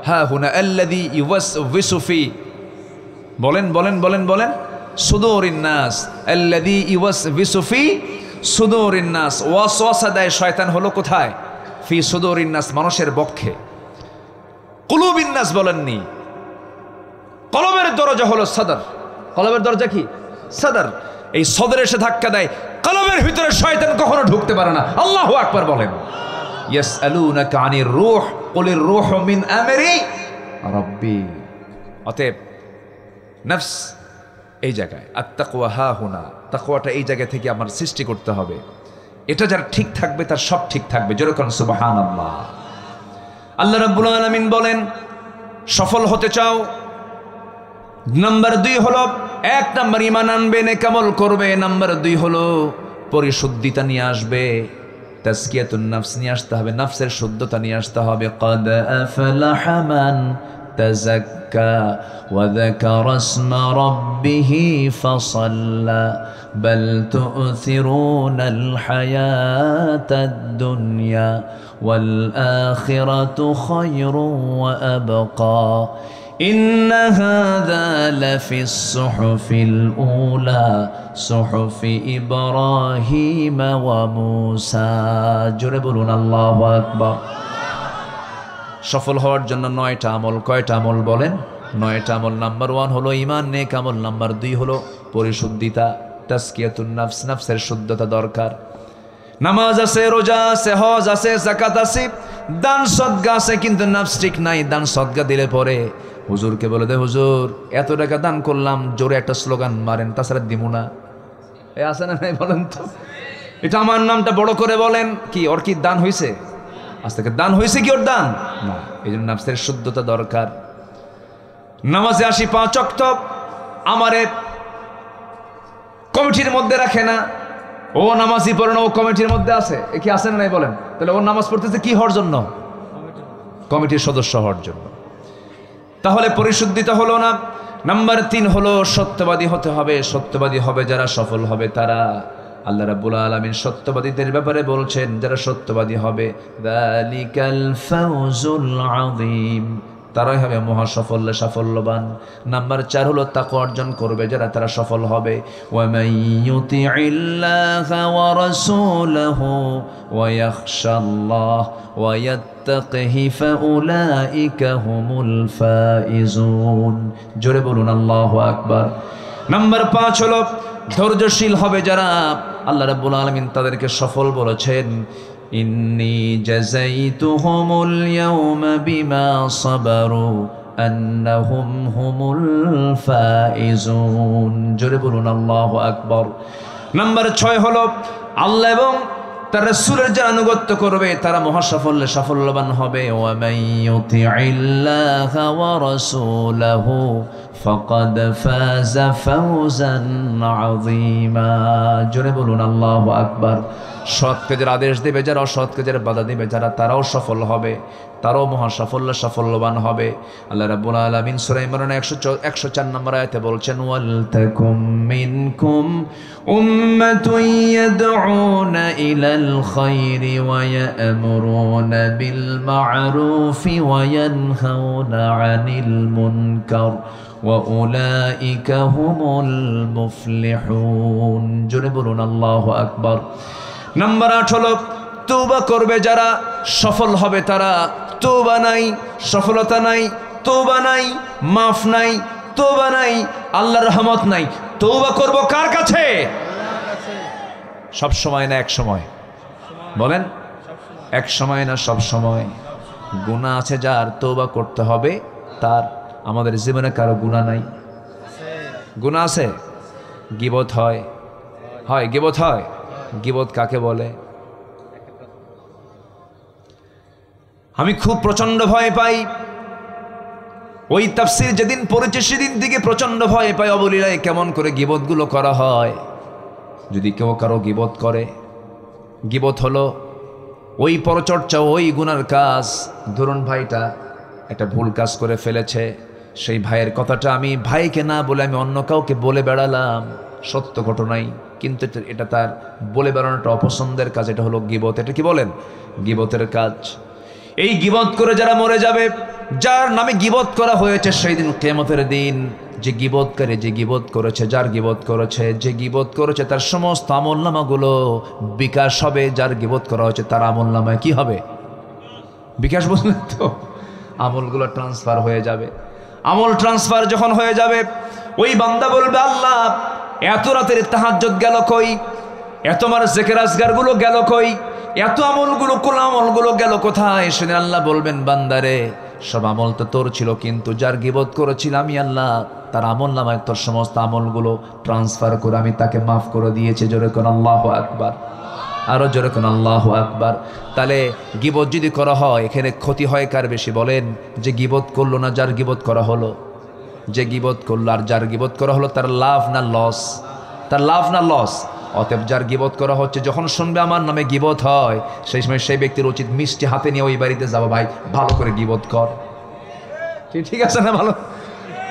হা হুনা আল্লাযী ইউওয়াসওয়িসু ফি, বলেন বলেন বলেন বলেন, সুদুরিন নাস, আল্লাযী ইউওয়াসওয়িসু ফি সুদুরিন নাস। ওয়াসওয়াসা দেয় শয়তান হলো কোথায়? ফি সুদুরিন নাস, মানুষের বক্ষে। কুলুবিন নাস বলেননি, কলবের দরজা হলো সদর। কলবের দরজা কি? সদর। এই সদরে এসে ধাক্কা দেয়, কলবের ভিতরে শয়তান কখনো ঢুকতে পারে না। আল্লাহু আকবার বলেন। ইয়াসআলুনাকা আনির রূহ কুলির রূহু মিন আমরি রাব্বি। অতএব নফস এই জায়গায়, আত্তাকওয়া হা হুনা, তাকওয়াটা এই জায়গা থেকে আমার সৃষ্টি করতে হবে। এটা যার ঠিক থাকবে তার সব ঠিক থাকবে, যেরকম সুবহানাল্লাহ। আল্লাহ রাব্বুল আলামিন বলেন, সফল হতে চাও, নাম্বার 2 হলো 1 নাম্বার ঈমান আনবে, নেক আমল করবে। নাম্বার 2 হলো পরিশুদ্ধিতা নিয়ে আসবে, তাজকিয়াতুন নফস নিয়ে আসতে হবে, নফসের শুদ্ধতা নিয়ে আসতে হবে। ক্বাদ আফলাহা মান তাযাক্কা ওয়া যাকারা ইসমা রাব্বিহি ফাসাল্লা বাল তু'থিরুনাল হায়াতাদ দুনিয়া ওয়াল আখিরাতু খায়রুন ওয়া আবকা إن هذا لفي الصحف الأولى صحف إبراهيم وموسى জোরে বলুন আল্লাহু আকবার। সফল হওয়ার জন্য 9টা আমল। কয়টা আমল বলেন? 9টা আমল। নাম্বার 1 হলো ঈমান, নেক আমল। নাম্বার 2 হলো পরিশুদ্ধিতা, তাজকিয়াতুন নফস, নফসের শুদ্ধতা দরকার। নামাজ আছে, রোজা আছে, হজ আছে, যাকাত আছে, দান সদকা আছে, কিন্তু নফস ঠিক নাই। দান সদকা দিলে পরে হুজুরকে বলে দে, হুজুর এত টাকা দান করলাম, জোরে একটা স্লোগান মারেন, তাছাড়া দিব না। এ আছে না নাই বলেন তো? এটা আমার নামটা বড় করে বলেন, কি ওর কি দান হয়েছে? আজ থেকে দান হয়েছে কি ওর দান? না। এই জন্য নফসের শুদ্ধতা দরকার। নামাজে আসি 5 ওয়াক্ত, আমারে কমিটির মধ্যে রাখে না, ও নামাজই পড়ে না, ও কমিটির মধ্যে আছে। এ কি আছে না নাই বলেন? তাহলে ও নামাজ পড়তেছে কি হওয়ার জন্য? কমিটির সদস্য হওয়ার জন্য। তাহলে পরিশুদ্ধিতা হলো না। নাম্বার 3 হলো সত্যবাদী হতে হবে। সত্যবাদী হবে যারা, সফল হবে তারা। আল্লাহ রাব্বুল আলামিন সত্যবাদীদের ব্যাপারে বলছেন, যারা সত্যবাদী হবে, যালিকাল ফাওজুল আযীম, তারাই হবে মহাসাফল্য সাফল্যবান। নাম্বার 4 হলো তাকওয়া অর্জন করবে যারা, তারা সফল হবে। ওয়া মাইয়ুতিইল্লাহা ওয়া রাসূলাহু ওয়া ইয়াখশাল্লাহ ওয়া ইয়াত্তাকিহি ফাউলাইকা হুমুল ফাইজুন। জোরে বলুন আল্লাহু আকবার। নাম্বার 5 হলো ধৈর্যশীল হবে যারা, আল্লাহ রাব্বুল আলামিন তাদেরকে সফল বলেছেন। ইন্নী জাযাইতুহুমুল ইয়াওমা বিমা সাবারু আন্নাহুম হুমুল ফাইজুন। জোরে বলুন আল্লাহু আকবার। নাম্বার 6 হলো আল্লাহ এবং তার রাসূলের যারা আনুগত্য করবে তারা মহাসাফল্যে সাফল্যবান হবে। ওয়া মাইয়ুতিইল্লাহা ওয়া রাসূলাহু ফাকাদ ফাযা ফাওজান আযীমা। জোরে বলুন আল্লাহু আকবার। সৎ কাজের আদেশ দেবে যারা, অসৎ কাজের বাধা দেবে যারা, তারাও সফল হবে, তারাও মহাসাফল্য সাফল্যবান হবে। আল্লাহ রাব্বুল আলামিন সূরা ইমরান 104 নম্বর আয়াতে বলছেন, ওয়াল তাকুম মিনকুম উম্মাতুন ইয়াদউনা ইলাল খায়রি ওয়া ইয়া'মুরুনা বিল মা'রুফি ওয়া ইয়ানহাউনা আনিল মুনকার ওয়া উলাইকা হুমুল মুফলিহুন। জোরে বলুন আল্লাহু আকবার। নাম্বার 8 হলো তওবা করবে যারা, সফল হবে তারা। তওবা নাই, সফলতা নাই, তওবা নাই, মাফ নাই, তওবা নাই, আল্লাহর রহমত নাই। তওবা করব কার কাছে? সব সময় না এক সময়? বলেন, এক সময় না সব সময়? গুনাহ আছে যার, তওবা করতে হবে তার। আমাদের জীবনে কারো গুনাহ নাই? গুনাহ আছে? গীবত হয়, হয় গীবত হয়। গীবত কাকে বলে? আমি খুব প্রচন্ড ভয় পাই, ওই তাফসীর যেদিন পড়েছে সেদিন থেকে প্রচন্ড ভয় পাই। অবলীলায় কেমন করে গীবতগুলো করা হয়। যদি কেউ কারো গীবত করে, গীবত হলো ওই পরচর্চা, ওই গুনার কাজ। ধরুন ভাইটা একটা ভুল কাজ করে ফেলেছে, সেই ভাইয়ের কথাটা আমি ভাইকে না বলে আমি অন্য কাউকে বলে বেড়ালাম, সত্য ঘটনাই, কিন্তু এটা তার বলে বেড়ানোটা অপছন্দের কাজ। এটা হলো গীবত। এটা কি বলেন? গীবতের কাজ। এই গীবত করে যারা মরে যাবে, যার নামে গীবত করা হয়েছে, সেই দিন কিয়ামতের দিন যে গীবতকারী, যে গীবত করেছে, যার গীবত করেছে, যে গীবত করেছে তার সমস্ত আমলনামাগুলো বিকাশ হবে। যার গীবত করা হয়েছে তার আমলনামায় কি হবে? বিকাশ। বুঝলেন তো? আমলগুলো ট্রান্সফার হয়ে যাবে। আমল ট্রান্সফার যখন হয়ে যাবে, ওই বান্দা বলবে, আল্লাহ এত রাতের তাহাজ্জুদ গেল কই, এত আমার জিকির আজগারগুলো গেল কই, এত আমলগুলো, কোন আমলগুলো গেল কোথায়? সেদিন আল্লাহ বলবেন, বান্দারে সব আমল তো তোর ছিল, কিন্তু যার গীবত করেছিল আমি আল্লাহ, তার আমল নামায় তোর সমস্ত আমলগুলো ট্রান্সফার করে আমি তাকে মাফ করে দিয়েছি। জোরে কোন আল্লাহু আকবার। আরো জোরে কোন আল্লাহু আকবার। তাহলে গীবত যদি করা হয়, এখানে ক্ষতি হয় কার বেশি বলেন? যে গীবত করলো না যার গীবত করা হলো? যে গীবত করলো আর যার গীবত করা হলো, তার লাভ না লস? তার লাভ না লস? অতএব যার গীবত করা হচ্ছে যখন শুনবে আমার নামে গীবত হয়, সেই সময় সেই ব্যক্তির উচিত মিষ্টি হাতে নিয়ে ওই বাড়িতে যাবো, ভাই ভালো করে গীবত কর। ঠিক আছে না? ভালো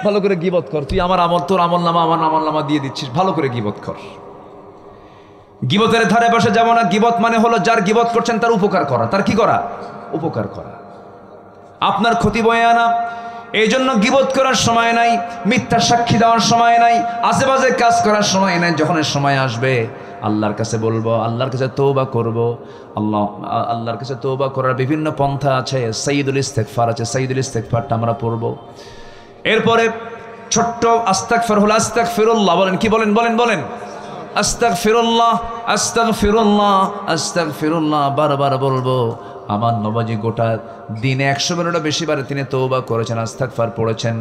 ভালো করে গীবত কর। তুই আমার আমল, তোর আমল নামা আমার আমল নামা দিয়ে দিচ্ছিস, ভালো করে গীবত কর। গীবতের ধারে বসে যাব না। গীবত মানে হলো যার গীবত করছেন তার উপকার করা। তার কি করা? উপকার করা, আপনার ক্ষতি বয়ে আনা। এই জন্য গীবত করার সময় নাই, মিথ্যা সাক্ষী দেওয়ার সময় নাই, আশেপাশে কাজ করার সময় নাই। যখন সময় আসবে আল্লাহর কাছে বলবো, আল্লাহর কাছে তওবা করব। আল্লাহর কাছে তওবা করার বিভিন্ন পন্থা আছে। সাইয়্যিদুল ইস্তিগফার আছে, সাইয়্যিদুল ইস্তিগফারটা আমরা পড়ব। এরপরে ছোট্ট আস্তাগফিরুল্লাহ, আস্তাগফিরুল্লাহ বলেন। কি বলেন? বলেন বলেন। আস্তাগফিরুল্লাহ, আস্তাগফিরুল্লাহ, আস্তাগফিরুল্লাহ বারবার বলবো। আমার নবজি গোটা দিনে 100 বারেরও বেশি বারে তিনি তওবা করেছেন, ইস্তিগফার পড়েছেন।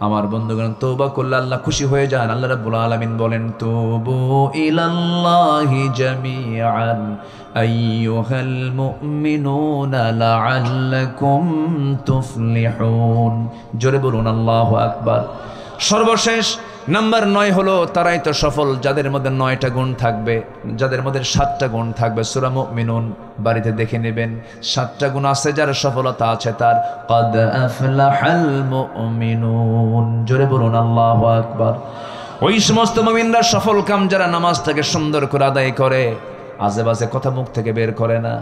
আমার বন্ধুগণ, তওবা করলে আল্লাহ খুশি হয়ে যান। আল্লাহ রাব্বুল আলামিন বলেন, তুবু ইলাল্লাহি জামিআন আইয়ুহাল মুমিনুনা লাআল্লাকুম তুফলিহুন। জোরে বলুন আল্লাহু আকবার। সর্বশেষ নাম্বার 9 হলো তারাই তো সফল যাদের মধ্যে 9টা গুণ থাকবে, যাদের মধ্যে 7টা গুণ থাকবে। সূরা মুমিনুন বাড়িতে দেখে নেবেন, 7টা গুণ আছে যার সফলতা আছে তার। ক্বাদ আফলাহাল মুমিনুন। জোরে বলুন আল্লাহু আকবার। ওই সমস্ত মুমিনরা সফল কাম যারা নামাজটাকে সুন্দর করে আদায় করে, আজে বাজে কথা মুখ থেকে বের করে না,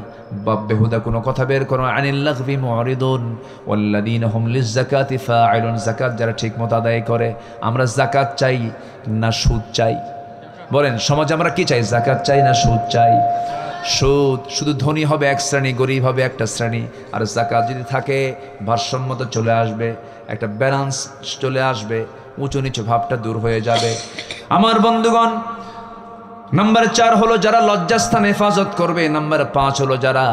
বেহুদা কোনো কথা বের করে না। আনিল লাগবি মুরিদুন ওয়াল্লাযীনা হুম লিয-যাকাতি ফাঈলুন। যাকাত যারা ঠিকমতো আদায় করে। আমরা যাকাত চাই না সুদ চাই? বলেন সমাজে আমরা কি চাই? যাকাত চাই না সুদ চাই? সুদ, শুধু ধনী হবে এক শ্রেণী, গরিব হবে একটা শ্রেণী। আর যাকাত যদি থাকে ভারসাম্য চলে আসবে, একটা ব্যালেন্স চলে আসবে, উঁচু নিচু ভাবটা দূর হয়ে যাবে। আমার বন্ধুগণ, নাম্বার 4 হলো যারা লজ্জাস্থান হেফাজত করবে। নাম্বার 5 হলো যারা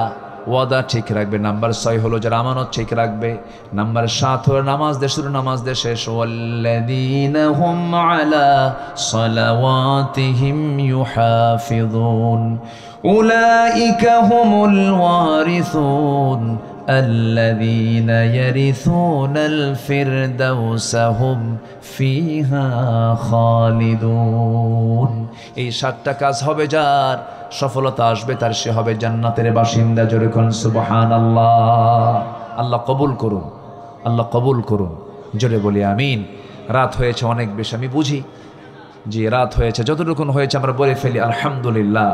ওয়াদা ঠিক রাখবে। নাম্বার 6 হলো যারা আমানত ঠিক রাখবে। নাম্বার 7 হলো নামাজ দিয়ে শুরু, নামাজ দিয়ে শেষ। ওয়াল্লাযীনা হুম আলা সালাওয়াতিহিম ইউহাফিযুন উলাইকা হুমুল ওয়ারিসুন الذين يرثون الفردوس هم فيها خالدون। এই 7টা কাজ হবে যার, সফলতা আসবে তার, সে হবে জান্নাতের বাসিন্দা। জোরে কোন সুবহানাল্লাহ। আল্লাহ কবুল করুন, আল্লাহ কবুল করুন। জোরে বলি আমিন। রাত হয়েছে অনেক বেশি, আমি বুঝি যে রাত হয়েছে, যতটুকুন হয়েছে আমরা বলে ফেলি আলহামদুলিল্লাহ।